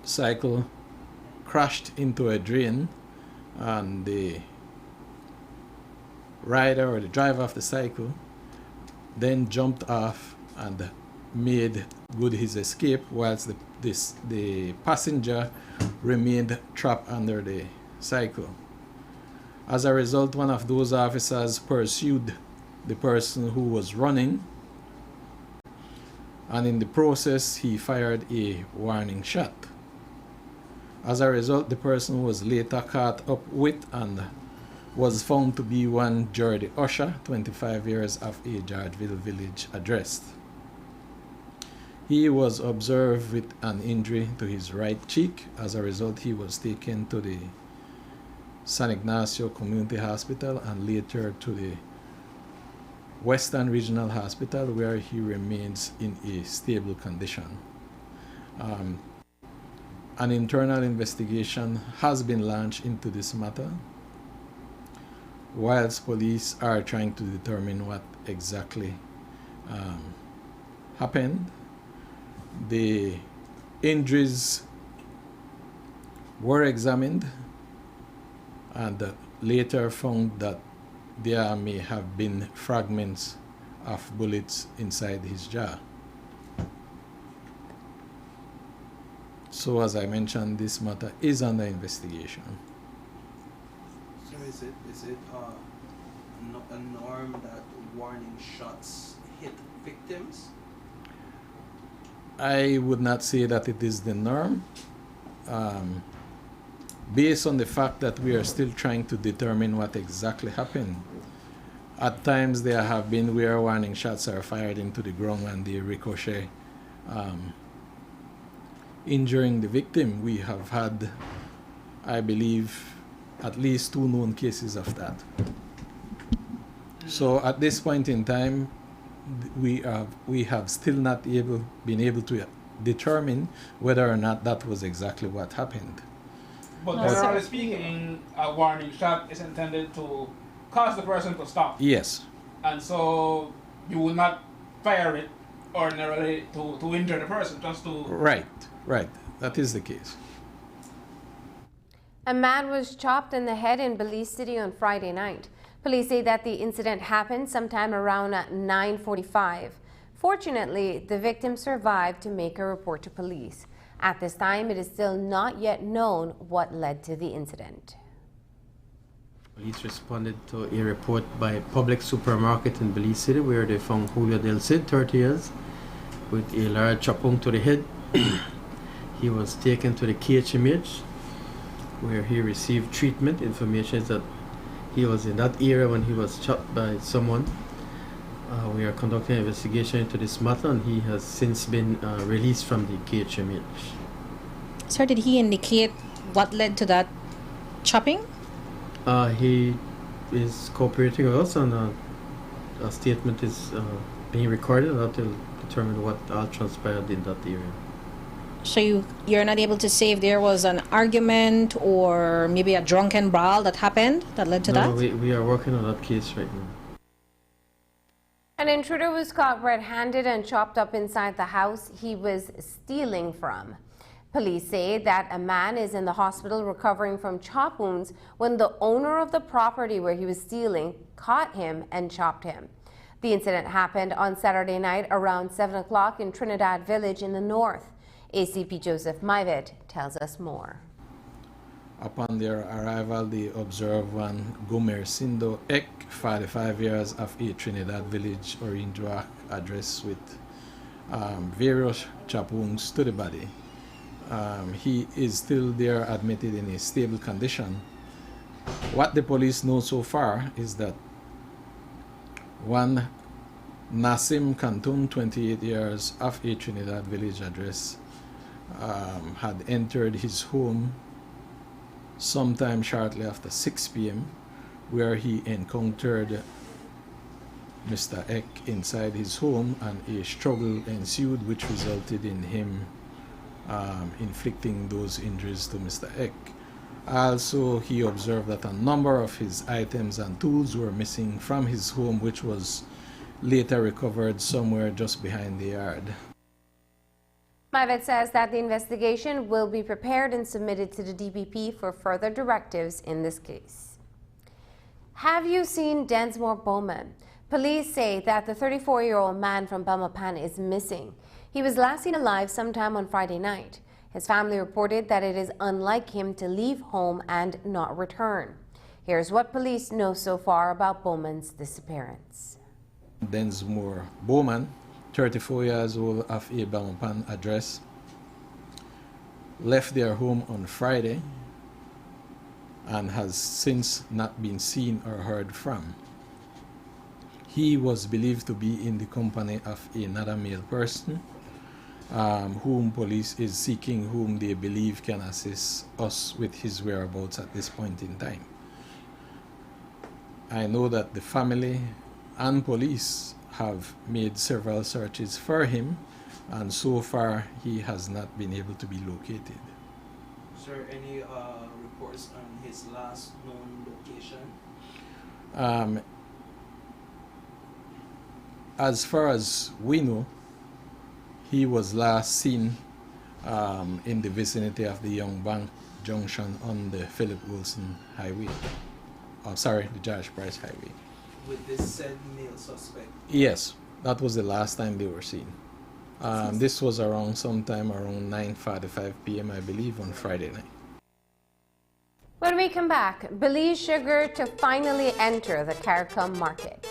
cycle crashed into a drain, and the rider or the driver of the cycle then jumped off and made good his escape, whilst the passenger remained trapped under the cycle. As a result, one of those officers pursued the person who was running, and in the process he fired a warning shot. As a result, the person was later caught up with and was found to be one Jordy Usher, 25 years of age, Georgeville Village address. He was observed with an injury to his right cheek. As a result, he was taken to the San Ignacio Community Hospital and later to the Western Regional Hospital, where he remains in a stable condition. An internal investigation has been launched into this matter, whilst police are trying to determine what exactly happened. The injuries were examined and later found that there may have been fragments of bullets inside his jaw. So as I mentioned, this matter is under investigation. So is it a norm that warning shots hit victims? I would not say that it is the norm. Based on the fact that we are still trying to determine what exactly happened. At times there have been where warning shots are fired into the ground and they ricochet, injuring the victim. We have had, I believe, at least 2 known cases of that. So at this point in time, we have still not been able to determine whether or not that was exactly what happened. But generally speaking, a warning shot is intended to cause the person to stop. Yes. And so you will not fire it ordinarily to injure the person, just to... Right. That is the case. A man was chopped in the head in Belize City on Friday night. Police say that the incident happened sometime around 9:45. Fortunately, the victim survived to make a report to police. At this time, it is still not yet known what led to the incident. Police responded to a report by Public Supermarket in Belize City where they found Julio Del Cid, 30 years, with a large chop wound to the head. He was taken to the KHMH where he received treatment. Information is that he was in that area when he was shot by someone. We are conducting an investigation into this matter and he has since been released from the KHMH. Sir, did he indicate what led to that chopping? He is cooperating with us and a statement is being recorded that will determine what all transpired in that area. So you're not able to say if there was an argument or maybe a drunken brawl that happened that led to that? No, we are working on that case right now. An intruder was caught red-handed and chopped up inside the house he was stealing from. Police say that a man is in the hospital recovering from chop wounds when the owner of the property where he was stealing caught him and chopped him. The incident happened on Saturday night around 7 o'clock in Trinidad Village in the north. ACP Joseph Maivet tells us more. Upon their arrival, they observed one Gomercindo Ek, 45 years, of a Trinidad Village, Orinjoak address with various chop wounds to the body. He is still there admitted in a stable condition. What the police know so far is that one Nassim Kantun, 28 years, of a Trinidad Village address, had entered his home sometime shortly after 6 p.m. where he encountered Mr. Ek inside his home and a struggle ensued which resulted in him inflicting those injuries to Mr. Ek. Also, he observed that a number of his items and tools were missing from his home, which was later recovered somewhere just behind the yard. Maivet says that the investigation will be prepared and submitted to the DPP for further directives in this case. Have you seen Densmore Bowman? Police say that the 34-year-old man from Belmopan is missing. He was last seen alive sometime on Friday night. His family reported that it is unlike him to leave home and not return. Here's what police know so far about Bowman's disappearance. Densmore Bowman, 34 years old, of a Belmopan address, left their home on Friday and has since not been seen or heard from. He was believed to be in the company of another male person whom police is seeking, whom they believe can assist us with his whereabouts at this point in time. I know that the family and police have made several searches for him, and so far he has not been able to be located. Is there any reports on his last known location? As far as we know, he was last seen in the vicinity of the Young Bank Junction on the Philip Wilson Highway. Oh, sorry, the George Price Highway. With this said male suspect? Yes, that was the last time they were seen. This was around sometime around 9:45 p.m. I believe on Friday night. When we come back, Belize sugar to finally enter the CARICOM market.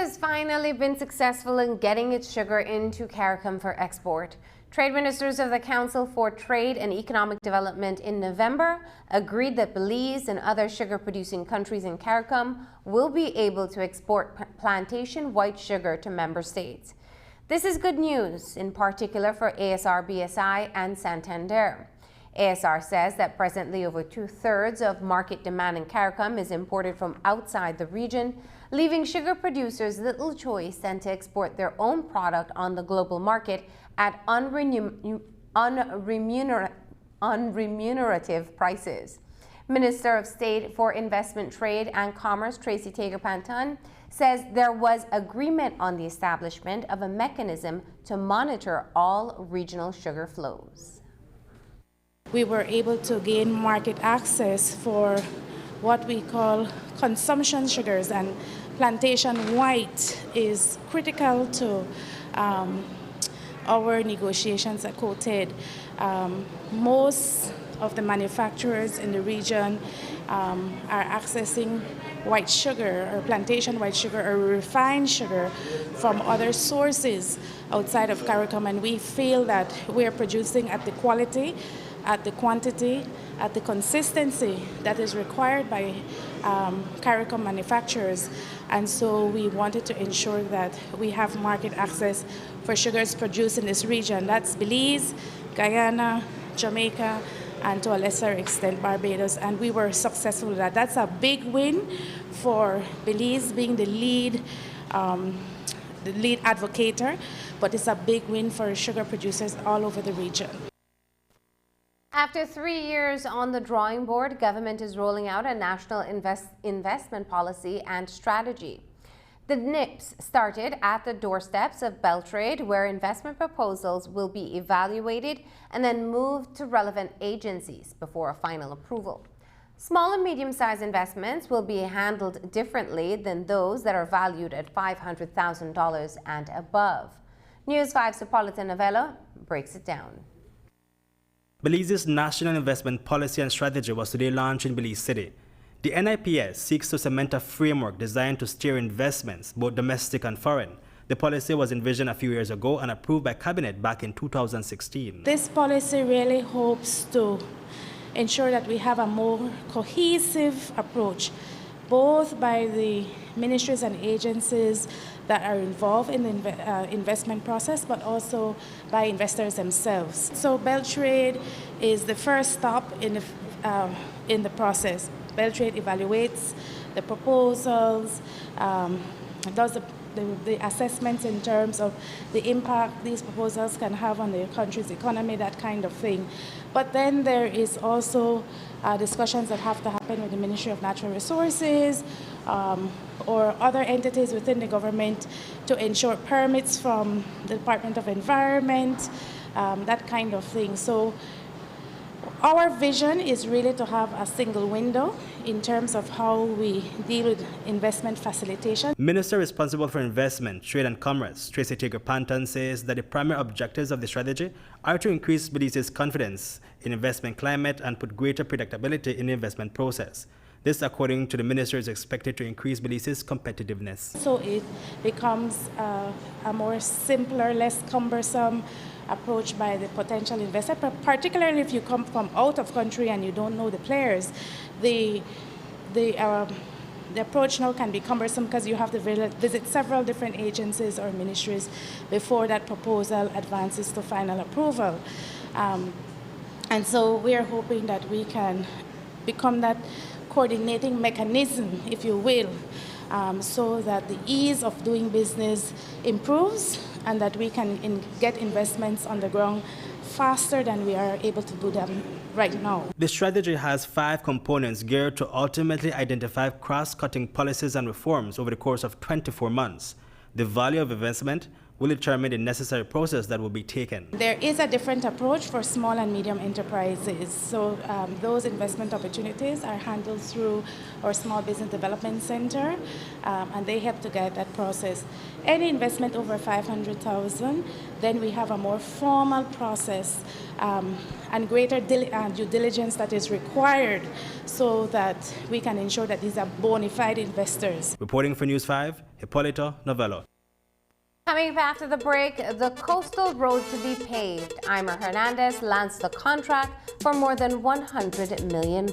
has finally been successful in getting its sugar into CARICOM for export. Trade ministers of the Council for Trade and Economic Development in November agreed that Belize and other sugar-producing countries in CARICOM will be able to export plantation white sugar to member states. This is good news, in particular for ASR, BSI, and Santander. ASR says that presently over 2/3 of market demand in CARICOM is imported from outside the region, leaving sugar producers little choice than to export their own product on the global market at unremunerative prices. Minister of State for Investment, Trade and Commerce, Tracy Tager-Panton, says there was agreement on the establishment of a mechanism to monitor all regional sugar flows. We were able to gain market access for what we call consumption sugars, and plantation white is critical to our negotiations at Coated. Most of the manufacturers in the region are accessing white sugar or plantation white sugar or refined sugar from other sources outside of CARICOM, and we feel that we're producing at the quality, at the quantity, at the consistency that is required by CARICOM manufacturers. And so we wanted to ensure that we have market access for sugars produced in this region. That's Belize, Guyana, Jamaica, and to a lesser extent Barbados, and we were successful with that. That's a big win for Belize being the lead advocator, but it's a big win for sugar producers all over the region. After 3 years on the drawing board, government is rolling out a national investment policy and strategy. The NIPS started at the doorsteps of Beltrade, where investment proposals will be evaluated and then moved to relevant agencies before a final approval. Small and medium-sized investments will be handled differently than those that are valued at $500,000 and above. News 5's Hippolyta Novello breaks it down. Belize's National Investment Policy and Strategy was today launched in Belize City. The NIPS seeks to cement a framework designed to steer investments, both domestic and foreign. The policy was envisioned a few years ago and approved by Cabinet back in 2016. This policy really hopes to ensure that we have a more cohesive approach, both by the ministries and agencies that are involved in the investment process, but also by investors themselves. So Beltrade is the first stop in the process. Beltrade evaluates the proposals, does the assessments in terms of the impact these proposals can have on the country's economy, that kind of thing. But then there is also discussions that have to happen with the Ministry of Natural Resources or other entities within the government to ensure permits from the Department of Environment, that kind of thing. So our vision is really to have a single window in terms of how we deal with investment facilitation. Minister responsible for Investment, Trade and Commerce, Tracy Tager-Panton, says that the primary objectives of the strategy are to increase Belize's confidence in investment climate and put greater predictability in the investment process. This, according to the minister, is expected to increase Belize's competitiveness. So it becomes a more simpler, less cumbersome approach by the potential investor, particularly if you come from out of country and you don't know the players. The approach now can be cumbersome because you have to visit several different agencies or ministries before that proposal advances to final approval. And so we are hoping that we can become that coordinating mechanism, if you will, so that the ease of doing business improves and that we can get investments on the ground faster than we are able to do them right now. The strategy has 5 components geared to ultimately identify cross-cutting policies and reforms over the course of 24 months. The value of investment will determine the necessary process that will be taken. There is a different approach for small and medium enterprises. So those investment opportunities are handled through our Small Business Development Center, and they help to guide that process. Any investment over $500,000, then we have a more formal process and greater due diligence that is required so that we can ensure that these are bona fide investors. Reporting for News 5, Hipólito Novello. Coming up after the break, the coastal road to be paved. Imer Hernandez lands the contract for more than $100 million.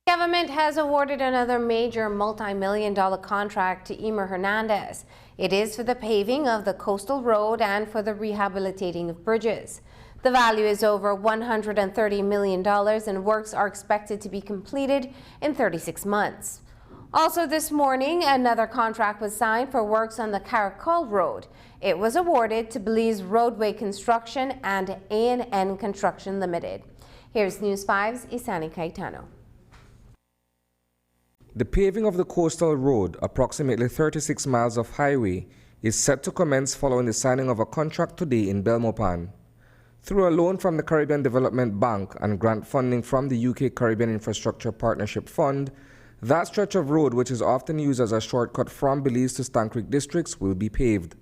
Government has awarded another major multi-million-dollar contract to Imer Hernandez. It is for the paving of the coastal road and for the rehabilitating of bridges. The value is over $130 million and works are expected to be completed in 36 months. Also this morning, another contract was signed for works on the CARICOM road. It was awarded to Belize Roadway Construction and A&N Construction Limited. Here's News 5's Isani Caetano. The paving of the coastal road, approximately 36 miles of highway, is set to commence following the signing of a contract today in Belmopan. Through a loan from the Caribbean Development Bank and grant funding from the UK Caribbean Infrastructure Partnership Fund, that stretch of road, which is often used as a shortcut from Belize to Stann Creek districts, will be paved.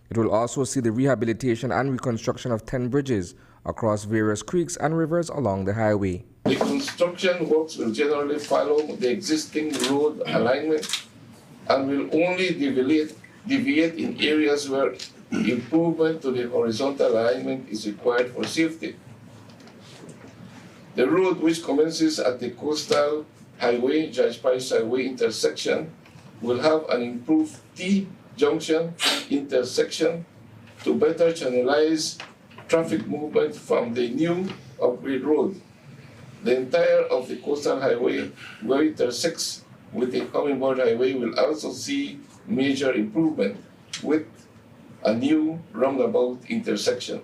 It will also see the rehabilitation and reconstruction of 10 bridges across various creeks and rivers along the highway. The construction works will generally follow the existing road alignment and will only deviate in areas where improvement to the horizontal alignment is required for safety. The road, which commences at the Coastal Highway, Judge Price Highway intersection, will have an improved T junction intersection to better channelize traffic movement from the new upgrade road. The entire of the coastal highway where it intersects with the Hummingbird Highway will also see major improvement with a new roundabout intersection.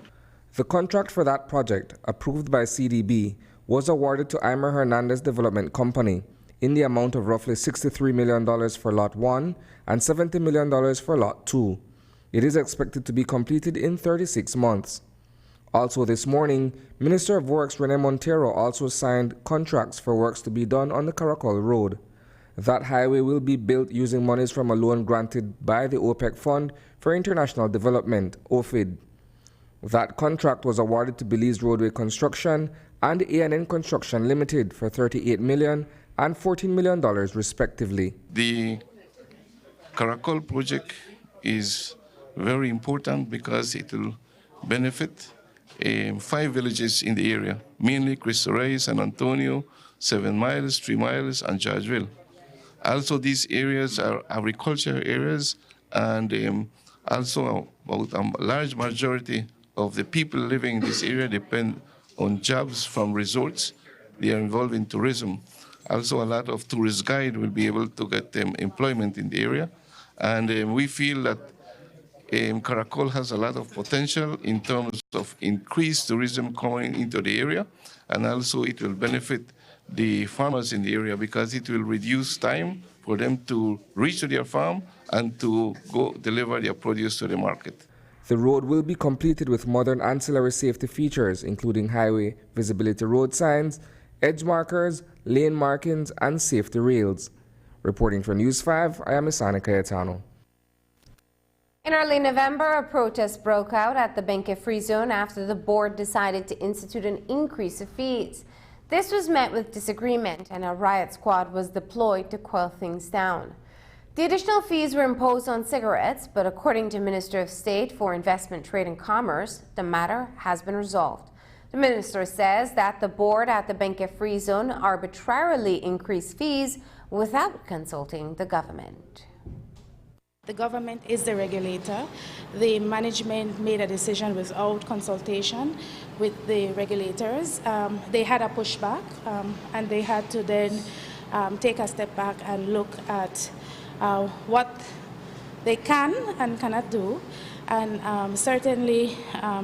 The contract for that project, approved by CDB, was awarded to Aimer Hernandez Development Company in the amount of roughly $63 million for Lot 1 and $70 million for Lot 2. It is expected to be completed in 36 months. Also this morning, Minister of Works Rene Montero also signed contracts for works to be done on the Caracol Road. That highway will be built using monies from a loan granted by the OPEC Fund for International Development, OFID. That contract was awarded to Belize Roadway Construction and A&N Construction Limited for $38 million and $14 million respectively. The Caracol project is very important because it will benefit 5 villages in the area, mainly Cristo Rey, San Antonio, 7 Miles, 3 Miles, and Georgeville. Also, these areas are agricultural areas, and also about a large majority of the people living in this area depend on jobs from resorts. They are involved in tourism. Also, a lot of tourist guides will be able to get them employment in the area. And we feel that Caracol has a lot of potential in terms of increased tourism coming into the area, and also it will benefit the farmers in the area because it will reduce time for them to reach to their farm and to go deliver their produce to the market. The road will be completed with modern ancillary safety features, including highway visibility road signs, edge markers, lane markings, and safety rails. Reporting for News 5, I am Isani Cayetano. In early November, a protest broke out at the Benque Free Zone after the board decided to institute an increase of fees. This was met with disagreement, and a riot squad was deployed to quell things down. The additional fees were imposed on cigarettes, but according to Minister of State for Investment, Trade and Commerce, the matter has been resolved. The minister says that the board at the Benque Free Zone arbitrarily increased fees without consulting the government. The government is the regulator. The management made a decision without consultation with the regulators. They had a pushback, and they had to then take a step back and look at what they can and cannot do. And certainly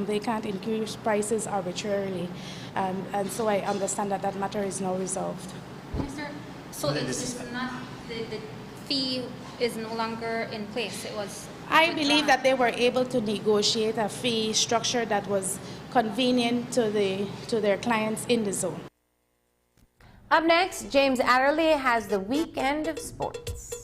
they can't increase prices arbitrarily. And so I understand that that matter is now resolved. Minister, so it is not the fee is no longer in place. It was I believe that they were able to negotiate a fee structure that was convenient to their clients in the zone. Up next, James Adderley has the weekend of sports.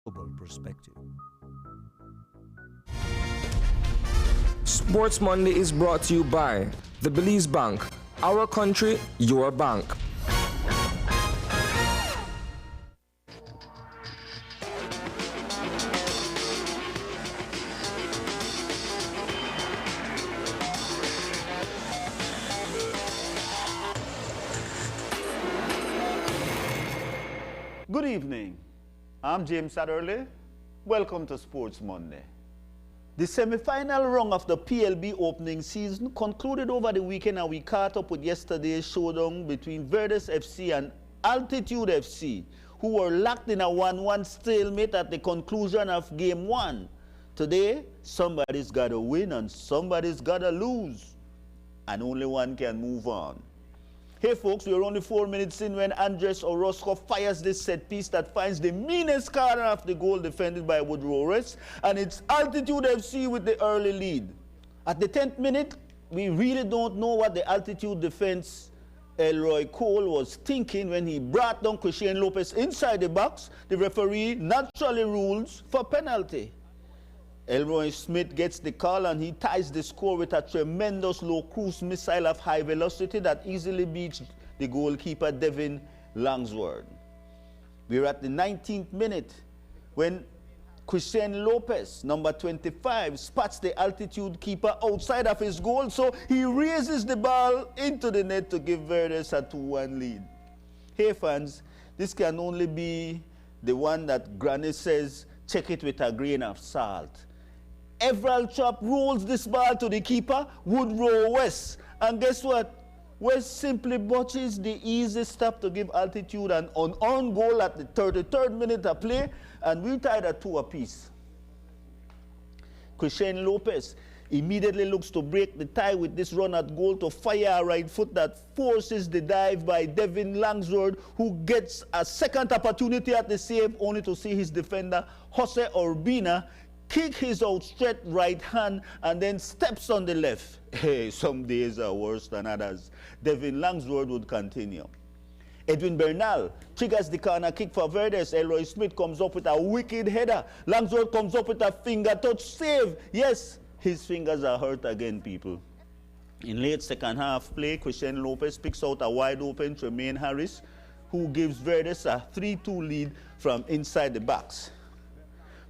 global perspective. Sports Monday is brought to you by the Belize Bank. Our country, your bank. Good evening. I'm James Satterley. Welcome to Sports Monday. The semi-final round of the PLB opening season concluded over the weekend, and we caught up with yesterday's showdown between Verdes FC and Altitude FC, who were locked in a 1-1 stalemate at the conclusion of Game 1. Today, somebody's got to win and somebody's got to lose, and only one can move on. Hey folks, we're only 4 minutes in when Andres Orozco fires this set piece that finds the meanest corner of the goal defended by Woodrow West, and it's Altitude FC with the early lead. At the 10th minute, we really don't know what the Altitude defense Elroy Cole was thinking when he brought down Christian Lopez inside the box. The referee naturally rules for penalty. Elroy Smith gets the call and he ties the score with a tremendous low cruise missile of high velocity that easily beats the goalkeeper Devin Langsword. We're at the 19th minute when Christian Lopez, number 25, spots the Altitude keeper outside of his goal, so he raises the ball into the net to give Verdes a 2-1 lead. Hey fans, this can only be the one that Granny says, check it with a grain of salt. Everald Chop rolls this ball to the keeper, Woodrow West. And guess what? West simply botches the easy stop to give Altitude an on goal at the 33rd minute of play, and we tied at 2 apiece. Christian Lopez immediately looks to break the tie with this run at goal to fire a right foot that forces the dive by Devin Langsword, who gets a second opportunity at the save, only to see his defender, Jose Urbina, kick his outstretched right hand and then steps on the left. Hey, some days are worse than others. Devin Langsword would continue. Edwin Bernal triggers the corner kick for Verdes. Elroy Smith comes up with a wicked header. Langsword comes up with a finger touch save. Yes, his fingers are hurt again, people. In late second half play, Christian Lopez picks out a wide open Tremaine Harris, who gives Verdes a 3-2 lead from inside the box.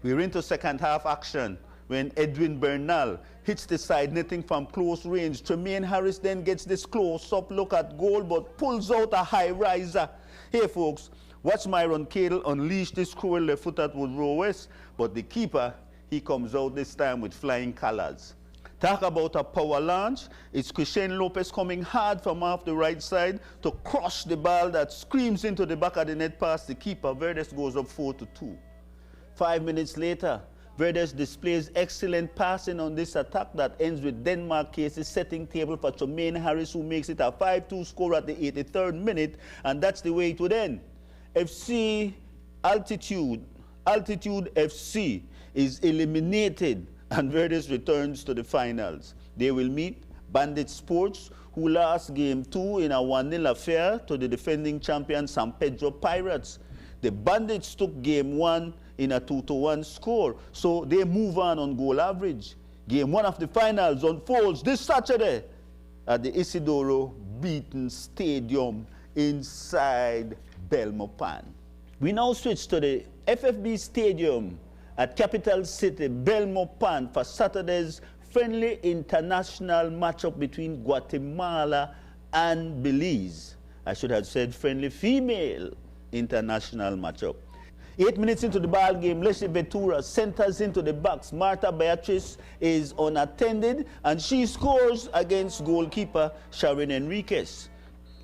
We're into second half action when Edwin Bernal hits the side netting from close range. Tremaine Harris then gets this close-up look at goal but pulls out a high riser. Hey folks, watch Myron Cadle unleash this cruel left foot at Woodrow West, but the keeper, he comes out this time with flying colors. Talk about a power launch. It's Christian Lopez coming hard from off the right side to crush the ball that screams into the back of the net past the keeper. Verdes goes up 4-2. 5 minutes later, Verdes displays excellent passing on this attack that ends with Denmark Casey setting table for Tremaine Harris, who makes it a 5-2 score at the 83rd minute, and that's the way it would end. Altitude FC is eliminated, and Verdes returns to the finals. They will meet Bandit Sports, who lost Game 2 in a 1-0 affair to the defending champion San Pedro Pirates. The Bandits took Game 1 in a 2-1 score, so they move on goal average. Game 1 of the finals unfolds this Saturday at the Isidoro Beaton Stadium inside Belmopan. We now switch to the FFB Stadium at Capital City, Belmopan, for Saturday's friendly international matchup between Guatemala and Belize. I should have said friendly female international matchup. 8 minutes into the ball game, Leslie Ventura centers into the box. Marta Beatriz is unattended, and she scores against goalkeeper Sharon Enriquez.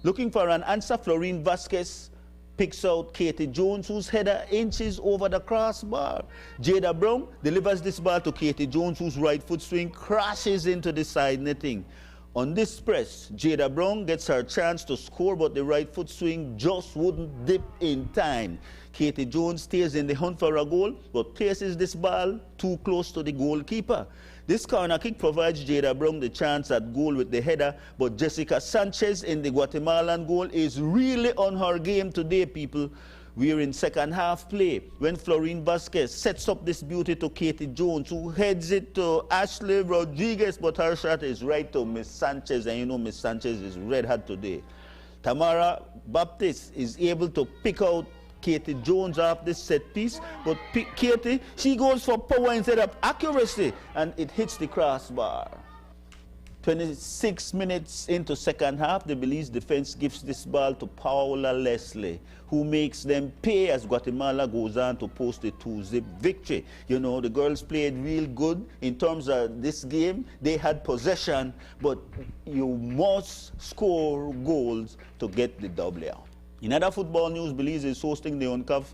Looking for an answer, Florine Vasquez picks out Katie Jones, whose header inches over the crossbar. Jada Brown delivers this ball to Katie Jones, whose right foot swing crashes into the side netting. On this press, Jada Brown gets her chance to score, but the right foot swing just wouldn't dip in time. Katie Jones stays in the hunt for a goal, but places this ball too close to the goalkeeper. This corner kick provides Jada Brown the chance at goal with the header, but Jessica Sanchez in the Guatemalan goal is really on her game today, people. We're in second half play when Florine Vasquez sets up this beauty to Katie Jones, who heads it to Ashley Rodriguez, but her shot is right to Miss Sanchez, and you know Miss Sanchez is red hot today. Tamara Baptiste is able to pick out Katie Jones off this set piece, but Katie, she goes for power instead of accuracy, and it hits the crossbar. 26 minutes into second half, the Belize defense gives this ball to Paola Leslie, who makes them pay as Guatemala goes on to post a 2-zip victory. You know, the girls played real good in terms of this game. They had possession, but you must score goals to get the W. In other football news, Belize is hosting the UNCAF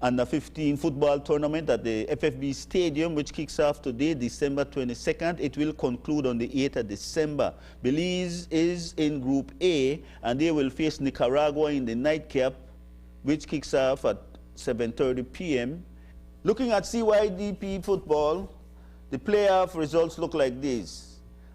Under-15 football tournament at the FFB Stadium, which kicks off today, December 22nd. It will conclude on the 8th of December. Belize is in Group A, and they will face Nicaragua in the nightcap, which kicks off at 7:30 p.m. Looking at CYDP football, the playoff results look like this.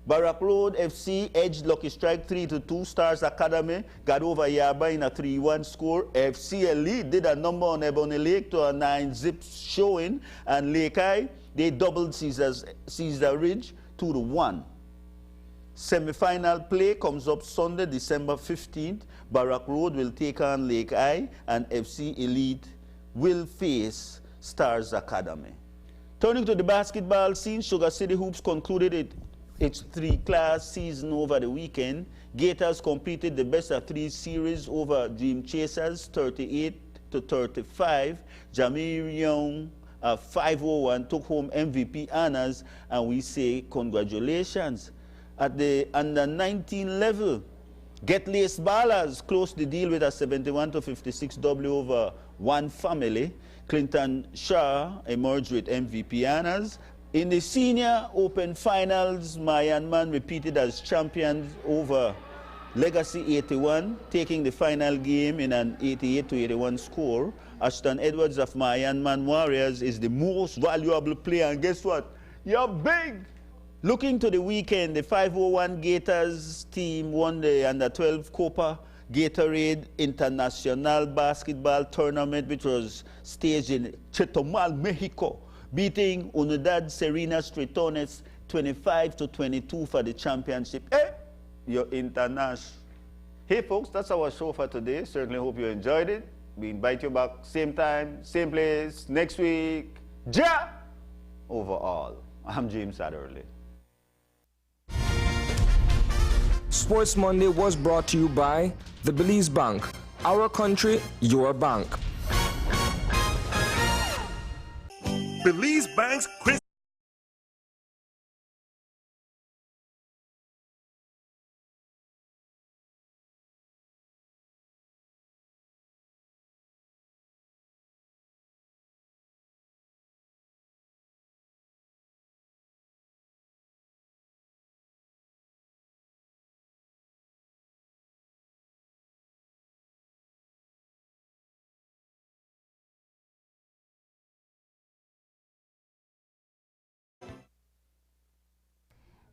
Barrack Road FC edged Lucky Strike 3-2. Stars Academy got over Yaba in a 3-1 score. FC Elite did a number on Ebony Lake to a 9-zip showing. And Lake Eye, they doubled Caesar Ridge 2-1. Semi-final play comes up Sunday, December 15th. Barrack Road will take on Lake Eye, and FC Elite will face Stars Academy. Turning to the basketball scene, Sugar City Hoops concluded its 3-class season over the weekend. Gators completed the best-of-3 series over Dream Chasers, 38-35. Jamir Young, 501, took home MVP honors, and we say congratulations. At the under-19 level, Get Lace Ballers closed the deal with a 71-56 W over One Family. Clinton Shaw emerged with MVP honors. In the Senior Open Finals, Myanmar repeated as champions over Legacy 81, taking the final game in an 88-81 score. Ashton Edwards of Myanmar Warriors is the most valuable player, and guess what? You're big! Looking to the weekend, the 501 Gators team won the Under-12 Copa Gatorade International Basketball Tournament, which was staged in Chetumal, Mexico, beating Unidad Serena Stratones 25-22 for the championship. Hey, you're international. Hey folks, that's our show for today. Certainly hope you enjoyed it. We invite you back same time, same place, next week. Ja! Overall, I'm James Adderley. Sports Monday was brought to you by the Belize Bank. Our country, your bank. Belize Bank's Chris.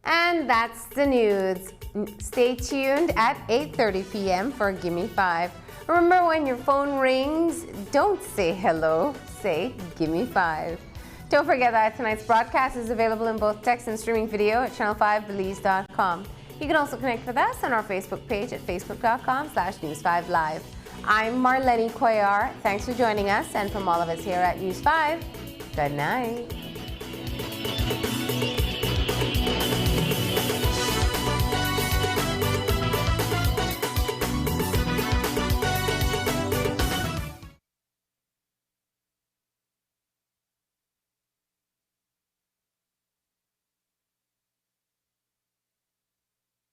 And that's the news. Stay tuned at 8:30 p.m. for Gimme 5. Remember, when your phone rings, don't say hello, say Gimme 5. Don't forget that tonight's broadcast is available in both text and streaming video at channel5belize.com. You can also connect with us on our Facebook page at facebook.com/News5Live. I'm Marlene Cuellar. Thanks for joining us, and from all of us here at News 5, good night.